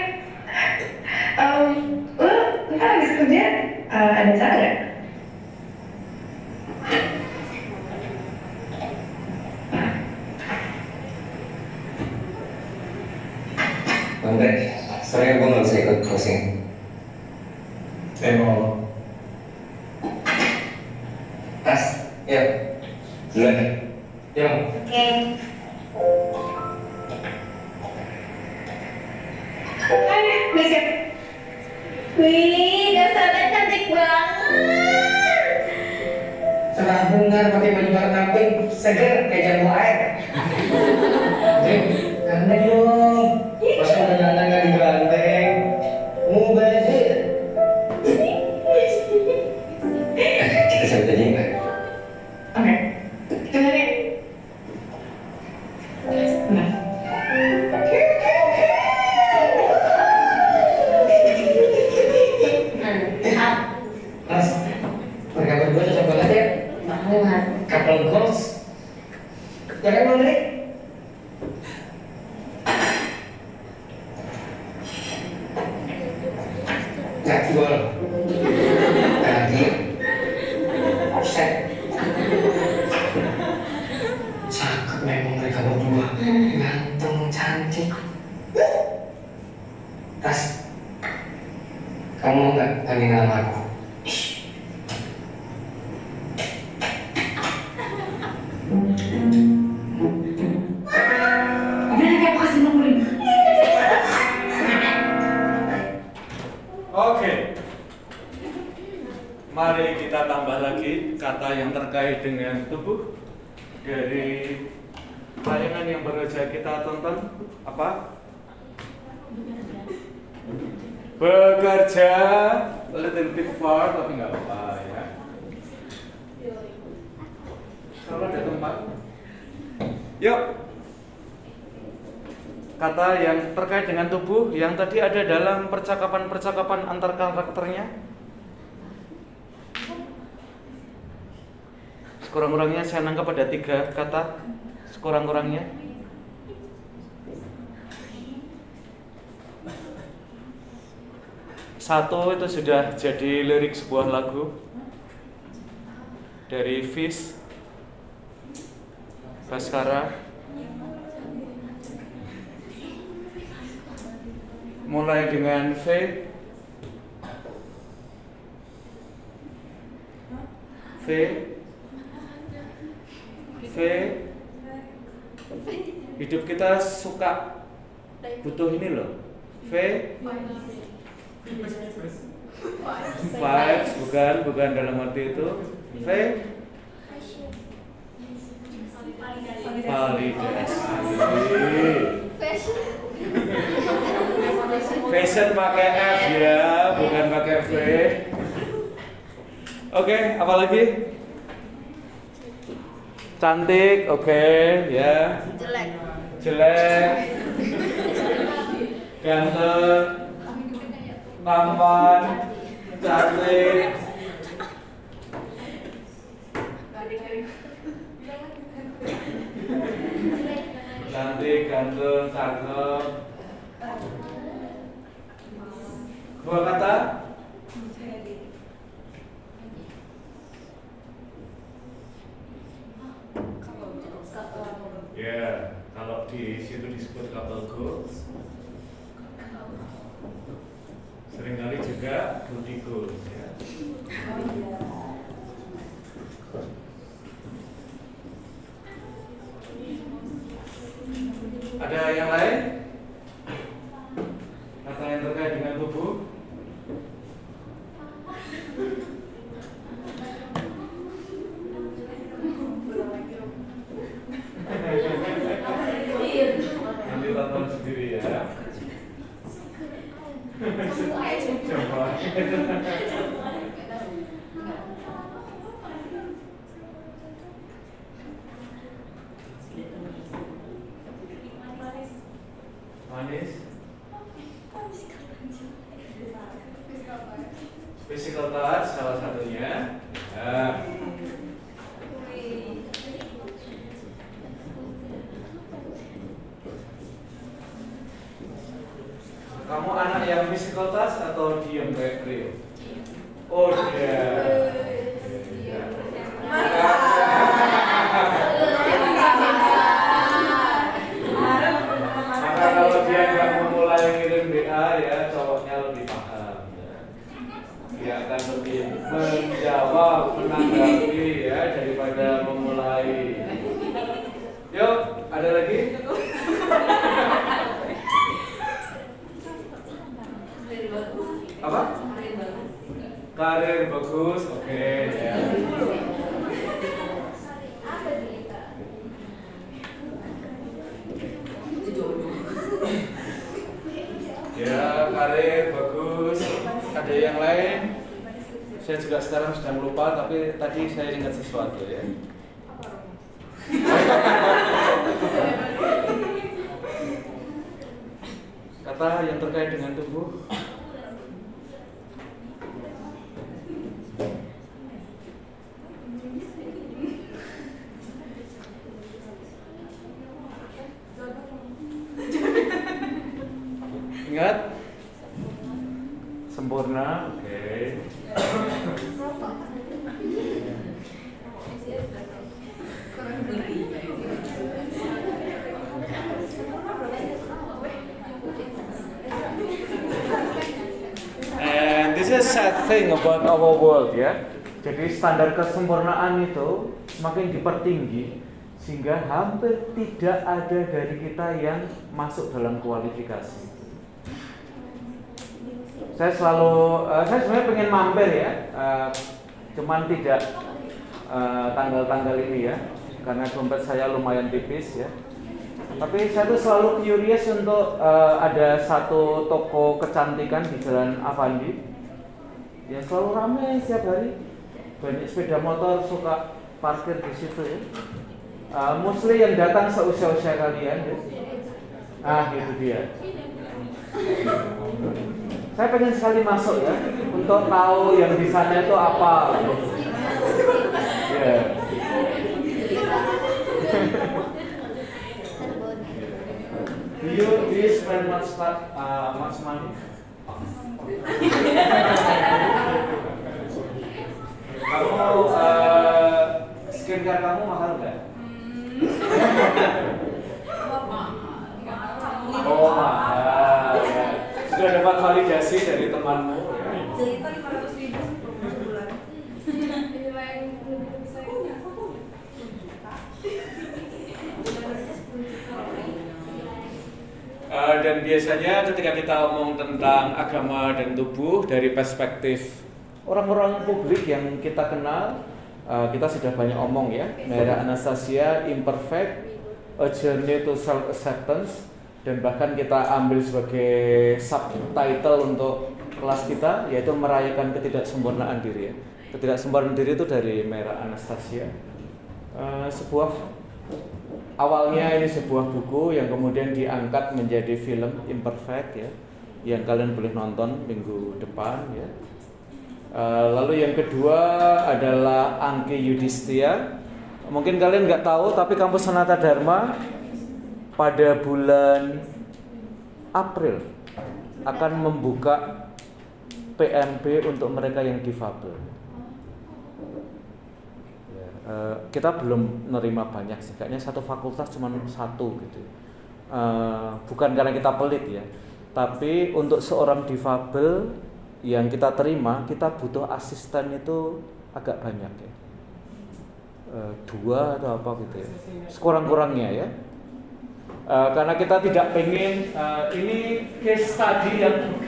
Lo ntar habis kerja ada acara nggak? Bang Dek, sorry gue nggak bisa ikut closing. Mau Tas, ya, duluan. ya. Oke. Hai, udah siap. Wih, dasarnya cantik banget. Cerah bunga pakai baju warna pink, seger kayak jamu air. Ganteng dong. Masa udah ganteng gak diganteng? Mau baju? Kita sampai tadi nggak? Oke. Dengar ya. Nah. Mantap. Mas, mereka berdua cocok banget ya. Banget. Couple goals. Ya kan Bang Dek? Nggak, gol. Lagi. Offset. Cakep memang mereka berdua. Ganteng, cantik. Tas, kamu mau nggak tandingan sama aku? Udah nanti aku kasih nomor ini. Oke. Mari kita tambah lagi kata yang terkait dengan tubuh dari tayangan yang baru saja kita tonton. Apa? Bekerja, a little bit far tapi nggak apa-apa ya. Kalau ada tempat. Yuk. Kata yang terkait dengan tubuh yang tadi ada dalam percakapan-percakapan antar karakternya. Sekurang-kurangnya saya nangkap ada 3 kata. Sekurang-kurangnya. Satu itu sudah jadi lirik sebuah lagu dari Fish, Baskara. Mulai dengan V, V, V. Hidup kita suka butuh ini loh. V, vibes, bukan dalam arti itu. V, validasi. Fashion pakai F ya, bukan pakai V. Oke, apa lagi? Cantik, oke, ya. Jelek. Ganteng. Tampan. Cantik. Cantik, ganteng, cakep. 2 kata. Ya, kalau di situ disebut couple goals. Seringkali juga booty goals ya. Ada yang lain? Kata yang terkait dengan tubuh? Nanti tonton sendiri ya. Coba. Manis. Physical touch salah satunya. Ya. Kamu anak yang physical touch atau diem kayak Rio? Oh dia. Maka kalau dia nggak memulai ngirim WA ya, cowoknya lebih paham. Dia akan lebih menjawab, menanggapi ya daripada memulai. Yuk, ada lagi? Apa? Karir bagus, oke ya. Ya, karir bagus. Ada yang lain? Saya juga sekarang sedang lupa, tapi tadi saya ingat sesuatu ya. Kata yang terkait dengan tubuh. Ingat? Sempurna, oke. And this is a sad thing about our world ya. Jadi standar kesempurnaan itu semakin dipertinggi sehingga hampir tidak ada dari kita yang masuk dalam kualifikasi. Saya sebenarnya pengen mampir ya, cuman tidak tanggal-tanggal ini ya, karena dompet saya lumayan tipis ya. Tapi saya tuh selalu curious untuk ada satu toko kecantikan di Jalan Avandi, ya selalu ramai setiap hari, banyak sepeda motor suka parkir di situ ya. Mostly yang datang seusia-usia kalian ya. Gitu dia. Saya pengen sekali masuk ya, untuk tahu yang di sana itu apa. Yeah. Do you spend much money? Kamu skincare kamu mahal nggak? Oh mahal. Ya. Sudah dapat validasi dari temanmu. Cerita 500.000 per bulan. Dan biasanya ketika kita omong tentang agama dan tubuh dari perspektif orang-orang publik yang kita kenal, kita sudah banyak omong ya. Mera Anastasia, Imperfect, A Journey to Self-Acceptance, dan bahkan kita ambil sebagai subtitle untuk kelas kita, yaitu merayakan ketidaksempurnaan diri ya. Ketidaksempurnaan diri itu dari Mera Anastasia. Awalnya ini sebuah buku yang kemudian diangkat menjadi film Imperfect ya, yang kalian boleh nonton minggu depan ya. Lalu yang kedua adalah Angki Yudhistia. Mungkin kalian nggak tahu, tapi Kampus Sanata Dharma pada bulan April akan membuka PMB untuk mereka yang difabel. Kita belum nerima banyak sih, kayaknya satu fakultas cuma satu gitu. Bukan karena kita pelit ya, Tapi untuk seorang difabel yang kita terima, kita butuh asisten itu agak banyak ya. 2 atau apa gitu ya. Sekurang-kurangnya ya. Karena kita tidak pengen ini case study yang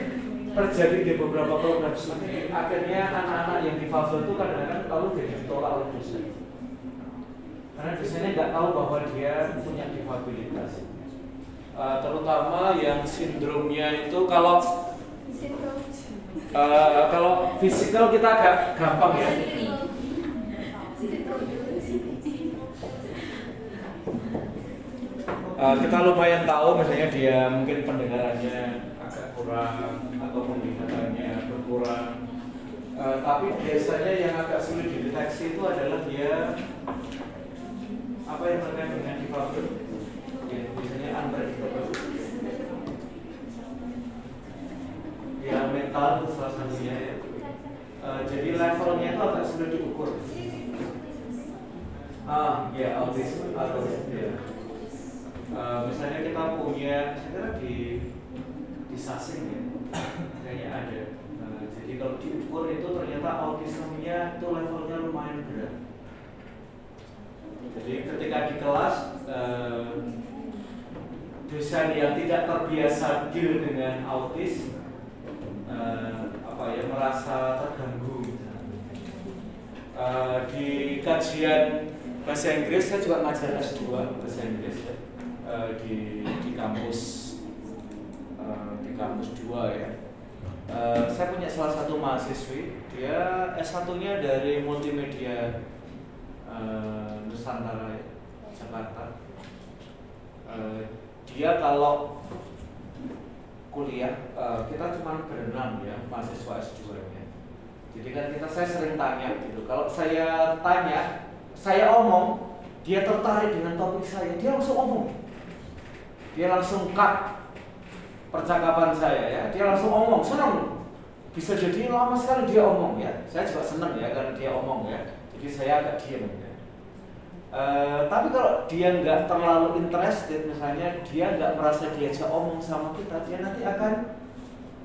terjadi di beberapa program studi. Akhirnya anak-anak yang difabel itu kadang-kadang lalu jadi ditolak oleh dosen. Karena dosennya nggak tahu bahwa dia punya difabilitas. Terutama yang sindromnya itu kalau fisikal kita agak gampang ya. Kita lumayan tahu misalnya dia mungkin pendengarannya agak kurang atau penglihatannya berkurang. Tapi biasanya yang agak sulit dideteksi itu adalah dia apa yang terkait dengan difabel. Ya, biasanya unpredictable. Ya mental itu salah satunya ya. Jadi levelnya itu agak sulit diukur. Ya autism ya. Misalnya kita punya, saya kira di Sasing ya, kayaknya ada. Jadi kalau diukur itu ternyata autismenya itu levelnya lumayan berat. Jadi ketika di kelas dosen yang tidak terbiasa deal dengan autis merasa terganggu. Di kajian bahasa Inggris saya juga ngajar S2 bahasa Inggris ya. Di kampus 2 ya. Saya punya salah satu mahasiswi, dia S1-nya dari multimedia Nusantara ya, Jakarta. Dia kalau kuliah kita cuma berenam ya, mahasiswa S2-nya. Jadi kan saya sering tanya gitu. Kalau saya tanya, saya omong, dia tertarik dengan topik saya, dia langsung omong. Dia langsung cut percakapan saya ya, dia langsung omong, senang. Bisa jadi lama sekali dia omong ya. Saya juga senang ya karena dia omong ya. Jadi saya agak diam ya. Tapi kalau dia nggak terlalu interested, misalnya dia nggak merasa diajak omong sama kita, dia nanti akan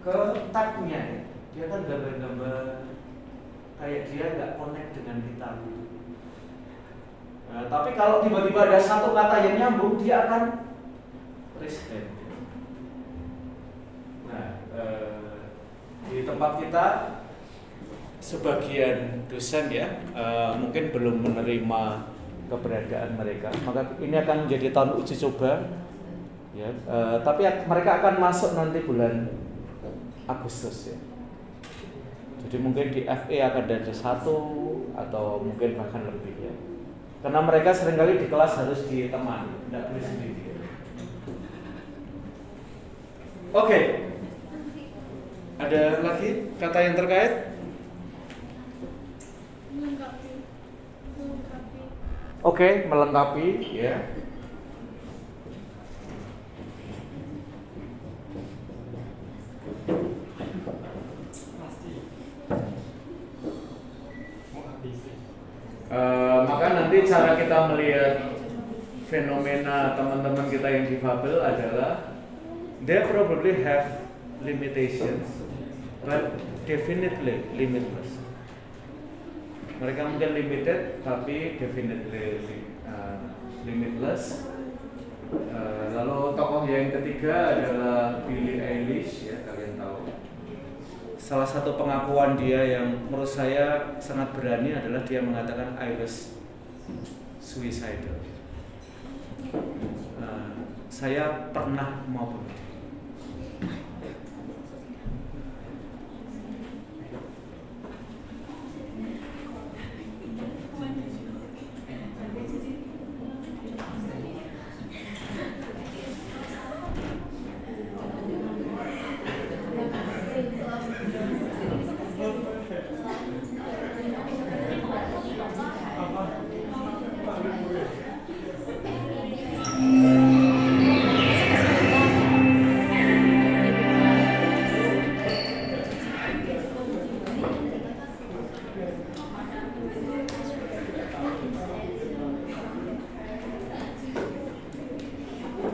ke tag-nya ya. Dia kan gambar-gambar kayak dia nggak connect dengan kita. Tapi kalau tiba-tiba ada satu kata yang nyambung, dia akan respect. Nah, di tempat kita sebagian dosen ya mungkin belum menerima keberadaan mereka, maka ini akan menjadi tahun uji coba ya. Tapi mereka akan masuk nanti bulan Agustus ya. Jadi mungkin di FE akan ada 1 atau mungkin bahkan lebih ya. Karena mereka seringkali di kelas harus ditemani, tidak boleh sendiri. Oke. Ada lagi kata yang terkait? Oke, melengkapi ya. Maka nanti cara kita melihat fenomena teman-teman kita yang difabel adalah they probably have limitations, but definitely limitless. Mereka mungkin limited, tapi definitely limitless. Lalu tokoh yang ketiga adalah Billie Eilish ya, kalian tahu. Salah satu pengakuan dia yang menurut saya sangat berani adalah dia mengatakan I was suicidal. Saya pernah mau bunuh.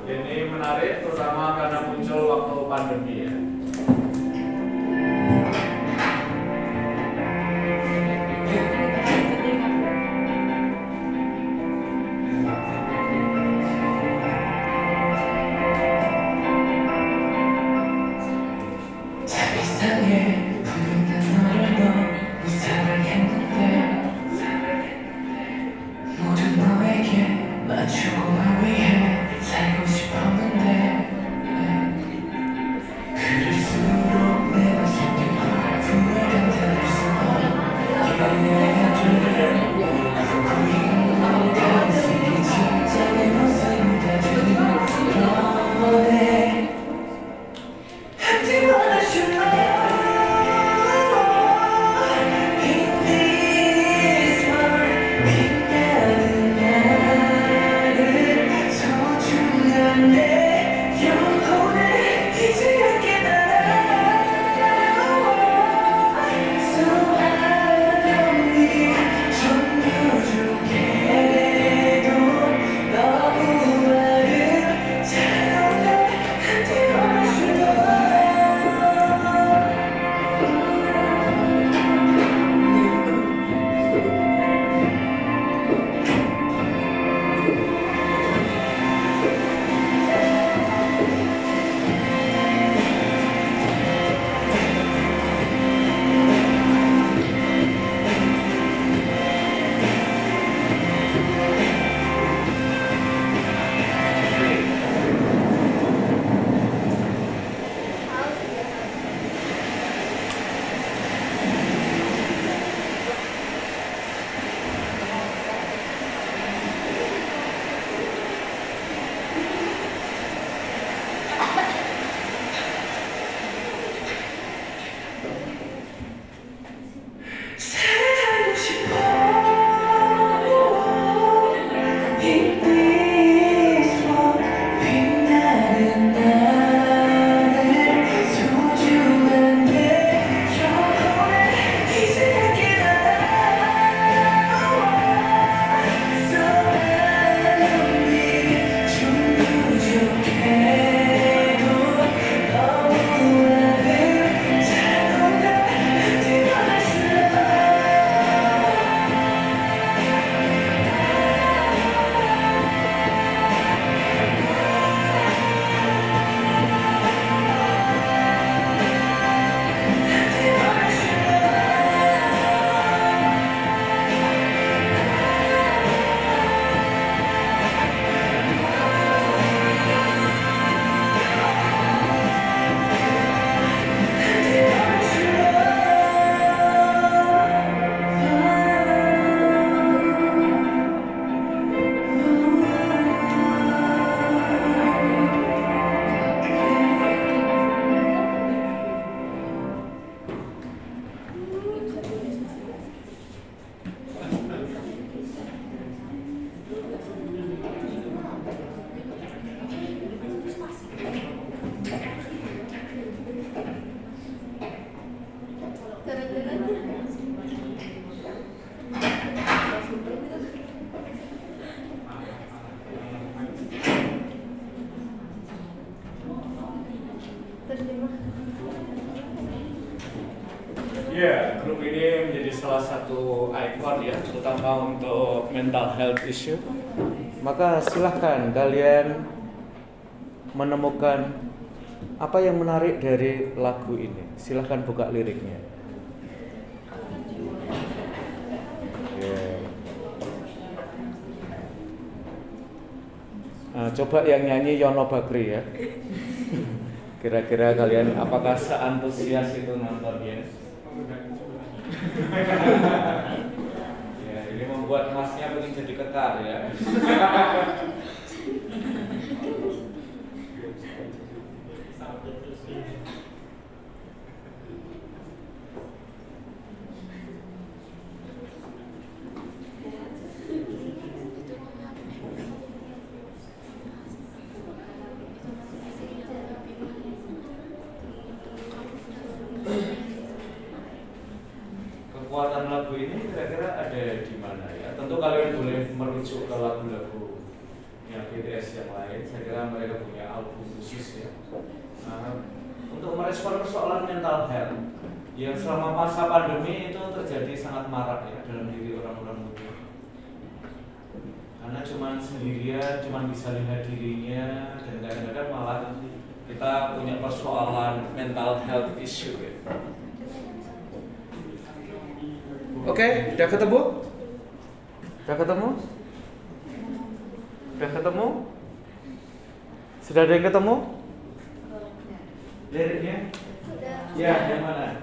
Ini menarik, terutama karena muncul waktu awal pandemi ya. Ya, grup ini menjadi salah satu ikon ya, terutama untuk mental health issue. Maka silahkan kalian menemukan apa yang menarik dari lagu ini. Silahkan buka liriknya. Nah, coba yang nyanyi Yono Bakri ya. Kira-kira kalian apakah seantusias itu nontonnya? Ya, ini membuat masnya pengen jadi kekar ya. Kekuatan lagu ini kira-kira ada di mana ya? Tentu kalian boleh merujuk ke lagu-lagu yang BTS yang lain. Saya kira mereka punya album khusus ya. persoalan mental health yang selama masa pandemi itu terjadi sangat marak ya dalam diri orang-orang muda. Karena cuma sendirian, cuma bisa lihat dirinya, dan kadang-kadang malah kita punya persoalan mental health issue ya. Oke, udah ketemu? Udah ketemu? Udah ketemu? Sudah ada yang ketemu? Liriknya? Ya, yang mana?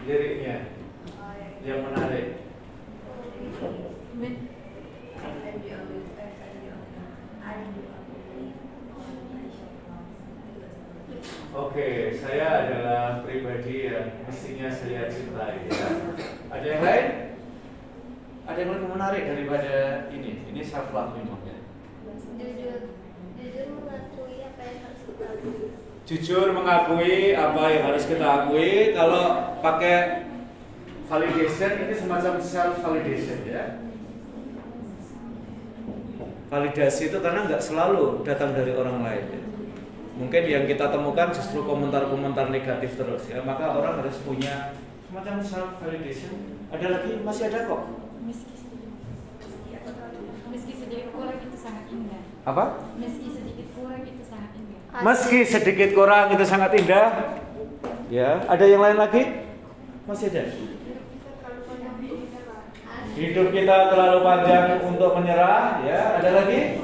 Liriknya yang menarik. Oke, saya adalah pribadi yang mestinya saya cintai ya. Ada yang lain? Ada yang lebih menarik daripada ini? Ini self love memang ya. Jujur mengakui apa yang harus kita akui. Kalau pakai validation ini semacam self validation ya. Validasi itu karena nggak selalu datang dari orang lain ya. Mungkin yang kita temukan justru komentar-komentar negatif terus ya. Maka orang harus punya semacam self validation. Ada lagi? Masih ada kok. Meski sedikit kurang itu sangat indah. Apa? Meski sedikit kurang itu sangat indah. Meski sedikit kurang itu sangat indah. Ya, ada yang lain lagi? Masih ada. Hidup kita terlalu panjang untuk menyerah. Ya, ada lagi?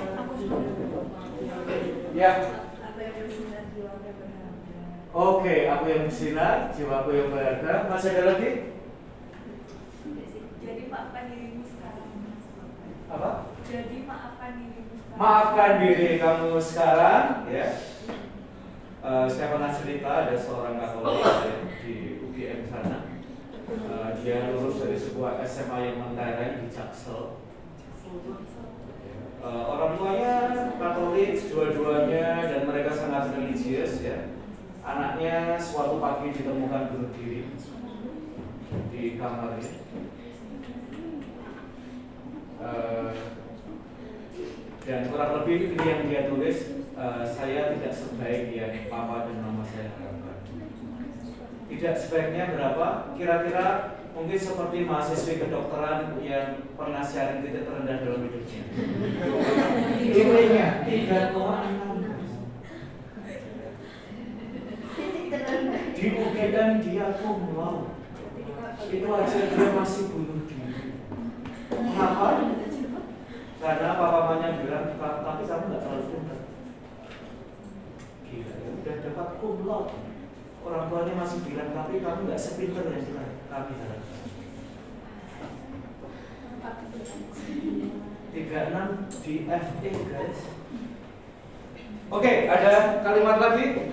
Ya. Oke, aku yang bersinar, jiwaku yang berharga. Masih ada lagi? Jadi maafkan dirimu sekarang. Apa? Jadi maafkan dirimu sekarang. Maafkan diri kamu sekarang, ya. Saya pernah cerita ada seorang Katolik ya, di UGM sana. Dia lulus dari sebuah SMA yang mentereng di Jaksel. Orang tuanya Katolik dua-duanya dan mereka sangat religius ya. Anaknya suatu pagi ditemukan bunuh diri di kamarnya. Dan kurang lebih ini yang dia tulis, saya tidak sebaik yang papa dan mama saya harapkan. Tidak sebaiknya berapa? Kira-kira mungkin seperti mahasiswi kedokteran yang pernah sharing titik terendah dalam hidupnya. Nilainya 3,6. Di UGM dia cum laude. Itu aja dia masih bunuh diri. Kenapa? Karena papa-mamanya bilang, tapi kamu nggak terlalu pintar. Gila, ya udah dapat cum laude. Orang tuanya masih bilang, tapi kamu nggak sepintar yang kami harapkan. 36 di FA guys. Oke, ada kalimat lagi?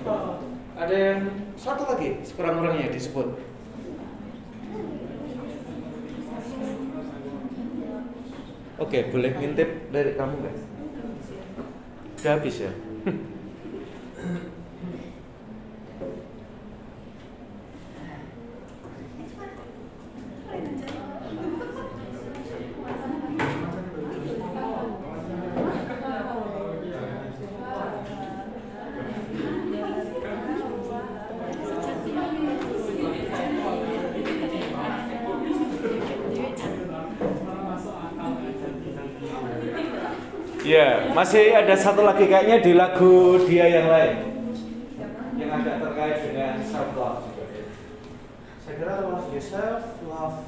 Ada yang satu lagi sekurang-kurangnya disebut. Oke, boleh ngintip dari kamu guys. Udah habis ya? Ya, masih ada satu lagi kayaknya di lagu dia yang lain yang agak terkait dengan self love. Saya kira love yourself, love.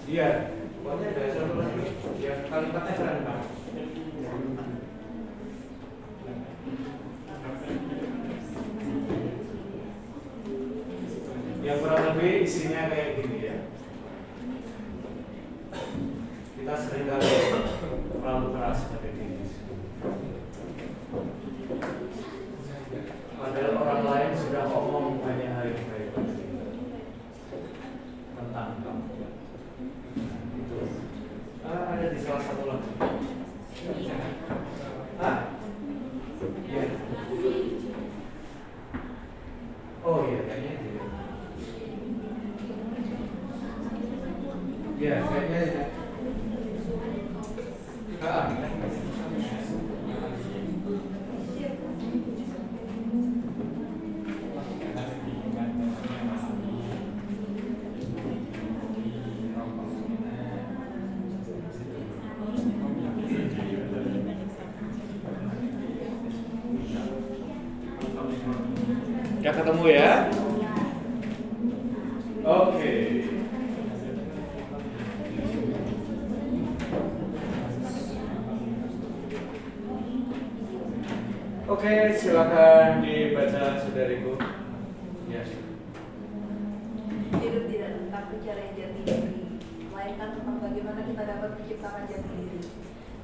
Iya, pokoknya ada satu lagi. Ya, kalimatnya keren banget. Yang kurang lebih isinya kayak gini ya. Kita seringkali terlalu keras pada diri. Padahal orang lain sudah ngomong banyak hal yang baik tentang kamu. Itu ada di salah satu lagu. Hah? Iya. Oh iya, kayaknya itu. Iya, kayaknya. Ya ketemu ya. Oke. Oke, silakan dibaca saudariku. Ya. Hidup tidak tentang pencarian jati diri, melainkan tentang bagaimana kita dapat menciptakan jati diri.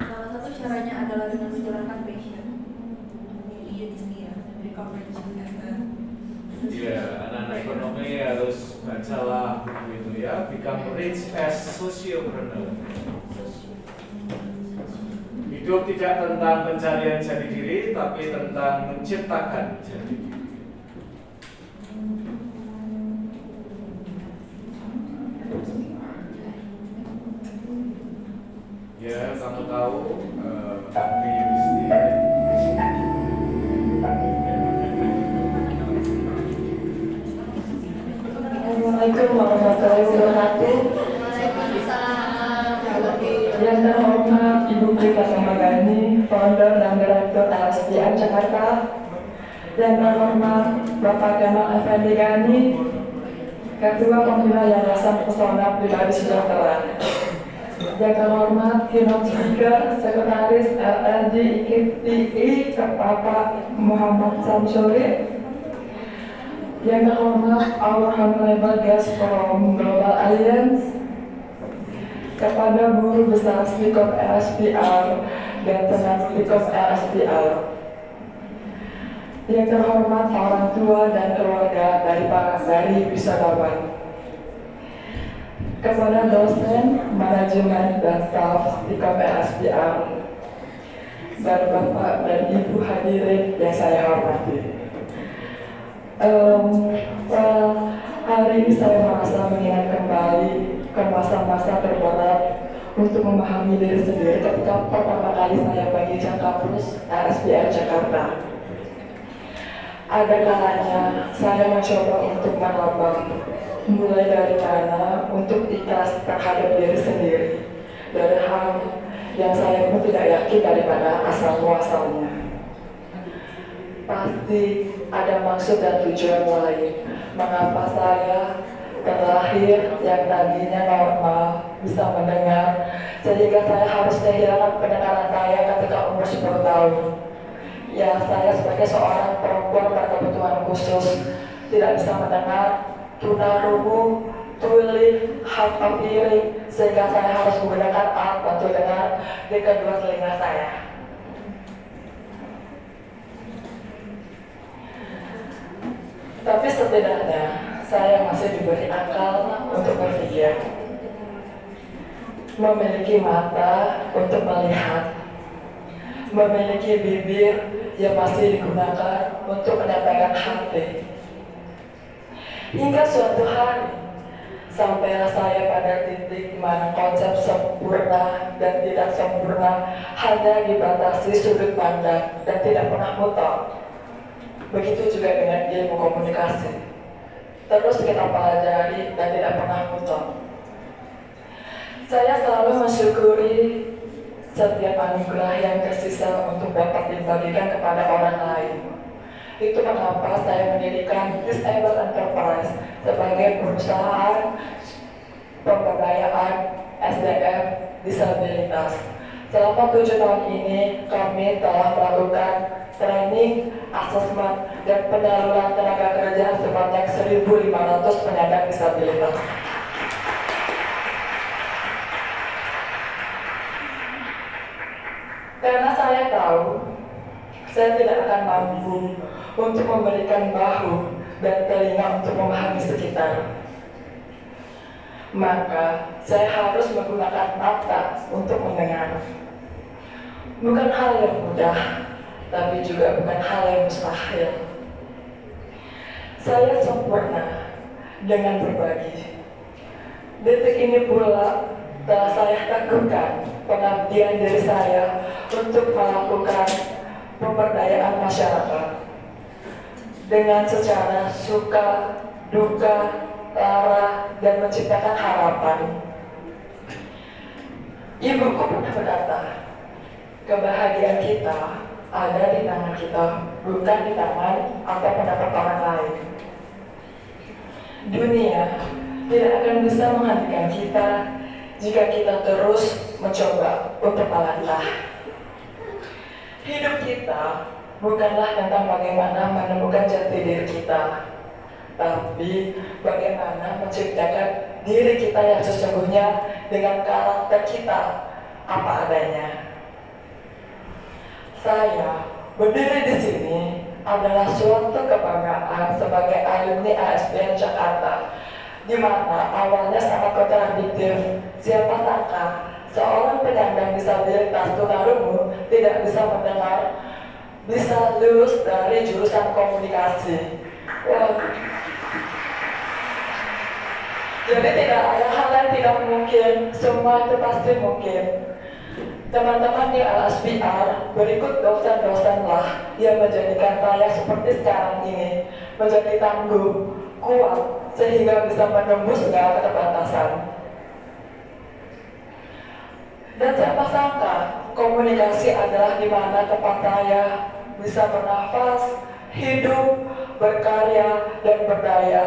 Salah satu caranya adalah dengan menjalankan passion. Ini Yudhisthira dari Comprehension Center. Ya, anak-anak ekonomi harus bacalah gitu ya. Become rich as sociopreneur. Hidup tidak tentang pencarian jati diri, tapi tentang menciptakan jati diri. Ya, kamu tahu kami Yudhisthira. Assalamualaikum warahmatullahi wabarakatuh. Yang terhormat Ibu Prita Samagani, founder dan direktur LSPR Jakarta. Yang terhormat Bapak Kemal Effendi Gani, Ketua Pembina Yayasan Pesona Pribadi Sejahtera. Yang terhormat keynote speaker, Sekretaris LLG IKTI Bapak Muhammad Samsuri. Yang terhormat our honorable guest from Global Alliance, kepada guru besar Stikom LSPR dan senat Stikom LSPR. Yang terhormat orang tua dan keluarga dari wisudawan, kepada dosen, manajemen dan staf Stikom LSPR, dan Bapak dan Ibu hadirin yang saya hormati. Hari ini saya merasa mengingat kembali ke masa-masa terberat untuk memahami diri sendiri ketika pertama kali saya menginjak kampus LSPR Jakarta. Ada kalanya saya mencoba untuk meraba mulai dari mana untuk ikhlas terhadap diri sendiri dari hal yang saya pun tidak yakin dari mana asal muasalnya. Pasti ada maksud dan tujuan lain mengapa saya terlahir yang tadinya normal bisa mendengar, sehingga saya harus kehilangan pendengaran saya ketika umur 10 tahun. Ya, saya sebagai seorang perempuan berkebutuhan khusus tidak bisa mendengar, tunarungu, tuli, hard of hearing, sehingga saya harus menggunakan alat bantu dengar di kedua telinga saya. Tapi setidaknya saya masih diberi akal untuk berpikir, memiliki mata untuk melihat, memiliki bibir yang masih digunakan untuk menyampaikan hati. Hingga suatu hari, sampailah saya pada titik di mana konsep sempurna dan tidak sempurna hanya dibatasi sudut pandang dan tidak pernah mutlak. Begitu juga dengan ilmu komunikasi. Terus kita pelajari dan tidak pernah mutlak. Saya selalu mensyukuri setiap anugerah yang tersisa untuk dapat dibagikan kepada orang lain. Itu mengapa saya mendirikan Disable Enterprise sebagai perusahaan pemberdayaan SDM disabilitas. Selama 7 tahun ini kami telah melakukan training, asesmen, dan penyaluran tenaga kerja sebanyak 1.500 penyandang disabilitas. Karena saya tahu, saya tidak akan mampu untuk memberikan bahu dan telinga untuk memahami sekitar. Maka, saya harus menggunakan mata untuk mendengar. Bukan hal yang mudah, tapi juga bukan hal yang mustahil. Saya sempurna dengan berbagi. Detik ini pula telah saya teguhkan pengabdian diri saya untuk melakukan pemberdayaan masyarakat dengan secara suka, duka, lara, dan menciptakan harapan. Ibuku pernah berkata, kebahagiaan kita ada di tangan kita, bukan di tangan atau pendapat orang lain. Dunia tidak akan bisa menghentikan kita jika kita terus mencoba untuk melangkah. Hidup kita bukanlah tentang bagaimana menemukan jati diri kita, tapi bagaimana menciptakan diri kita yang sesungguhnya dengan karakter kita apa adanya. Saya berdiri di sini adalah suatu kebanggaan sebagai alumni ASBN Jakarta, di mana awalnya sangat kontradiktif. Siapa sangka seorang penyandang disabilitas tunarungu tidak bisa mendengar, bisa lulus dari jurusan komunikasi. Wah. Jadi tidak ada hal yang tidak mungkin, semua itu pasti mungkin. Teman-teman di LSPR, berikut dosen-dosenlah yang menjadikan saya seperti sekarang ini, menjadi tangguh, kuat, sehingga bisa menembus segala keterbatasan. Dan siapa sangka, komunikasi adalah di mana tempat saya bisa bernafas, hidup, berkarya, dan berdaya.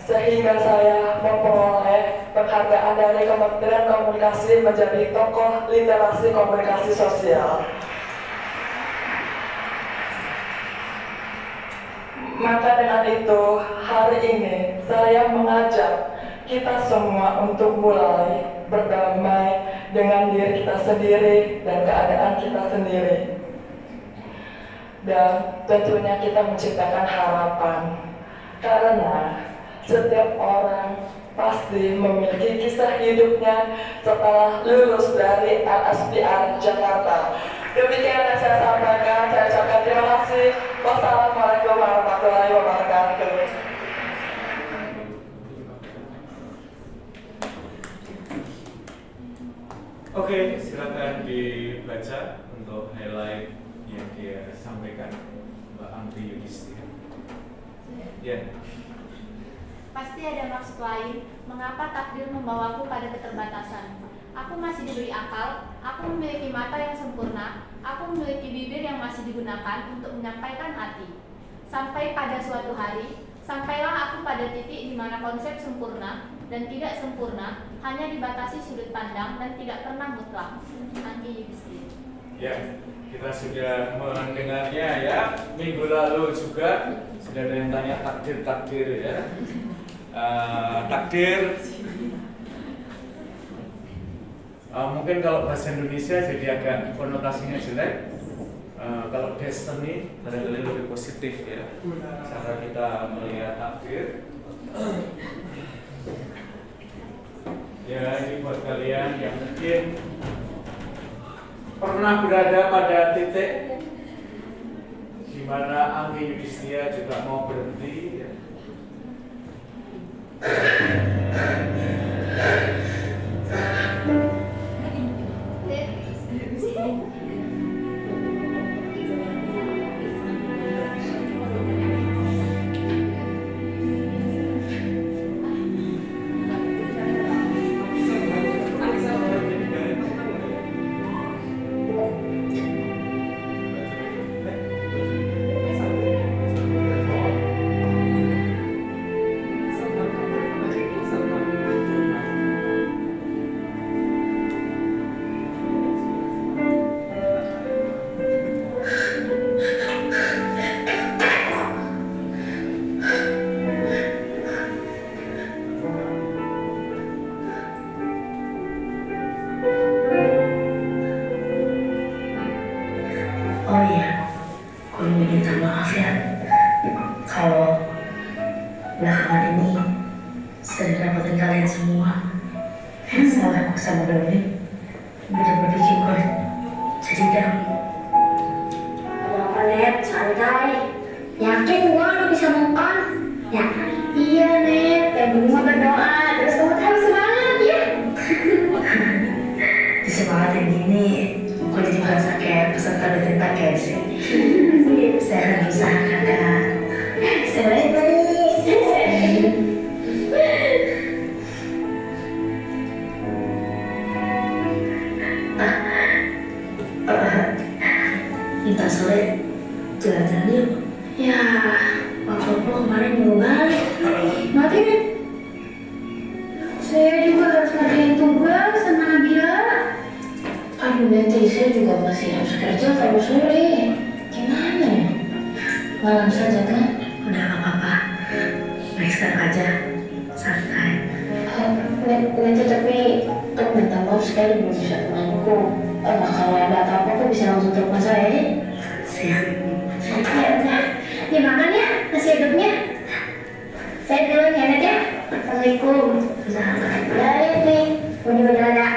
Sehingga saya memperoleh penghargaan dari Kementerian Komunikasi menjadi tokoh literasi komunikasi sosial. Maka dengan itu, hari ini saya mengajak kita semua untuk mulai berdamai dengan diri kita sendiri dan keadaan kita sendiri. Dan tentunya kita menciptakan harapan. Karena setiap orang pasti memiliki kisah hidupnya setelah lulus dari LSPR Jakarta. Demikian yang saya sampaikan, saya ucapkan terima kasih. Wassalamualaikum warahmatullahi wabarakatuh. Oke, silakan dibaca untuk highlight yang dia sampaikan, Mbak Anggi Yudhistia. Ya. Pasti ada maksud lain, mengapa takdir membawaku pada keterbatasan. Aku masih diberi akal, aku memiliki mata yang sempurna, aku memiliki bibir yang masih digunakan untuk menyampaikan hati. Sampai pada suatu hari, sampailah aku pada titik di mana konsep sempurna dan tidak sempurna hanya dibatasi sudut pandang dan tidak pernah mutlak. Anggi Yudhistia. Ya, kita sudah mendengarnya ya. Minggu lalu juga sudah ada yang tanya takdir ya. Takdir mungkin kalau bahasa Indonesia jadi agak konotasinya jelek. Kalau destiny barangkali lebih positif ya, cara kita melihat takdir. Ya, ini buat kalian yang mungkin pernah berada pada titik di mana Anggi Yudhistia juga mau berhenti ya. Oh iya, gue mau minta maaf ya kalau belakangan ini sering dapetin kalian semua. Salahku sama Doni bener-bener bikin gue jadi down. Apa Net, santai. Yakin gue lo bisa move on? Ya, iya Net, yang penting mah berdoa. Terus kamu harus semangat ya. Disemangatin gini, gue jadi merasa kayak peserta dating package sih. Saya akan berusaha kakak. Sebaik-baik. Ntar sore jalan-jalan yuk. Ya, Papa kemarin mau balik. Mati nih. Saya juga harus ngerjain tugas sama Nabila. Aduh, nanti saya juga masih harus kerja sampai sore. Gimana ya? Malam saja kan? Udah gak apa-apa. Next time aja. Santai. Nanti tapi aku minta maaf sekali belum bisa temanku. Kalau ada apa-apa aku bisa langsung telepon saya ya. Siap. Ya udah. Ya makan ya, nasi uduknya. Saya duluan ya Nat ya. Assalamualaikum. Waalaikumsalam. Udah ya.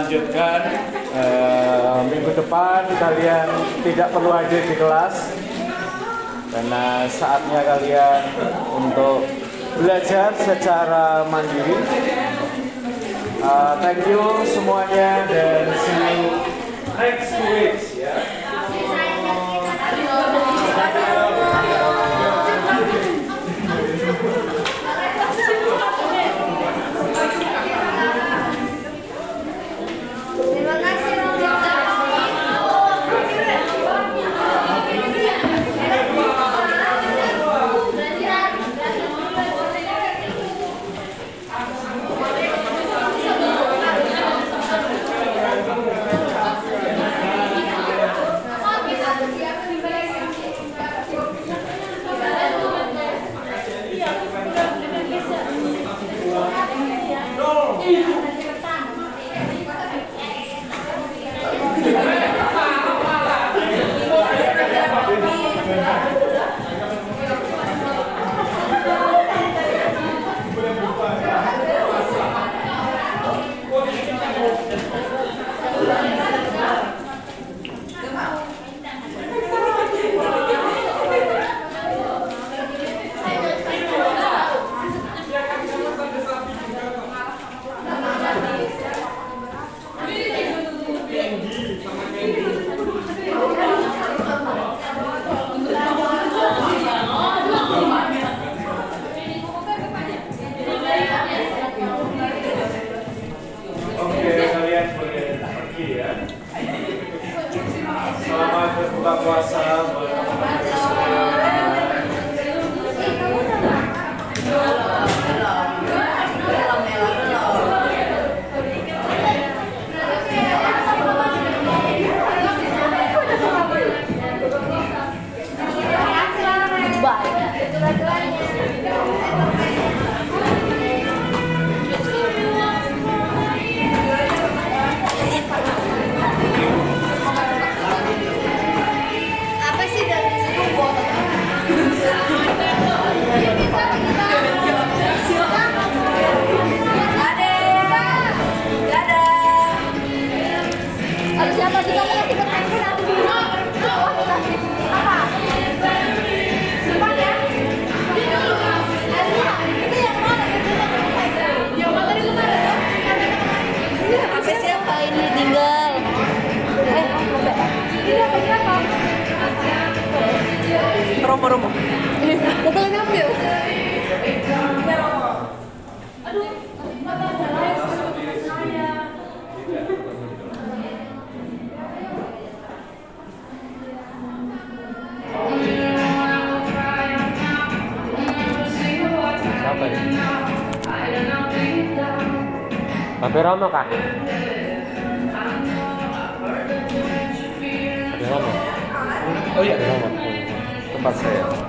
lanjutkan. Minggu depan kalian tidak perlu hadir di kelas karena saatnya kalian untuk belajar secara mandiri. Thank you semuanya dan see you next week ya. Selamat berbuka puasa buat teman-teman Romo. Betul ngambil. Aduh. Siapa ini? Papi Romo kah? Papi Romo. Oh iya, Romo. Tempat saya.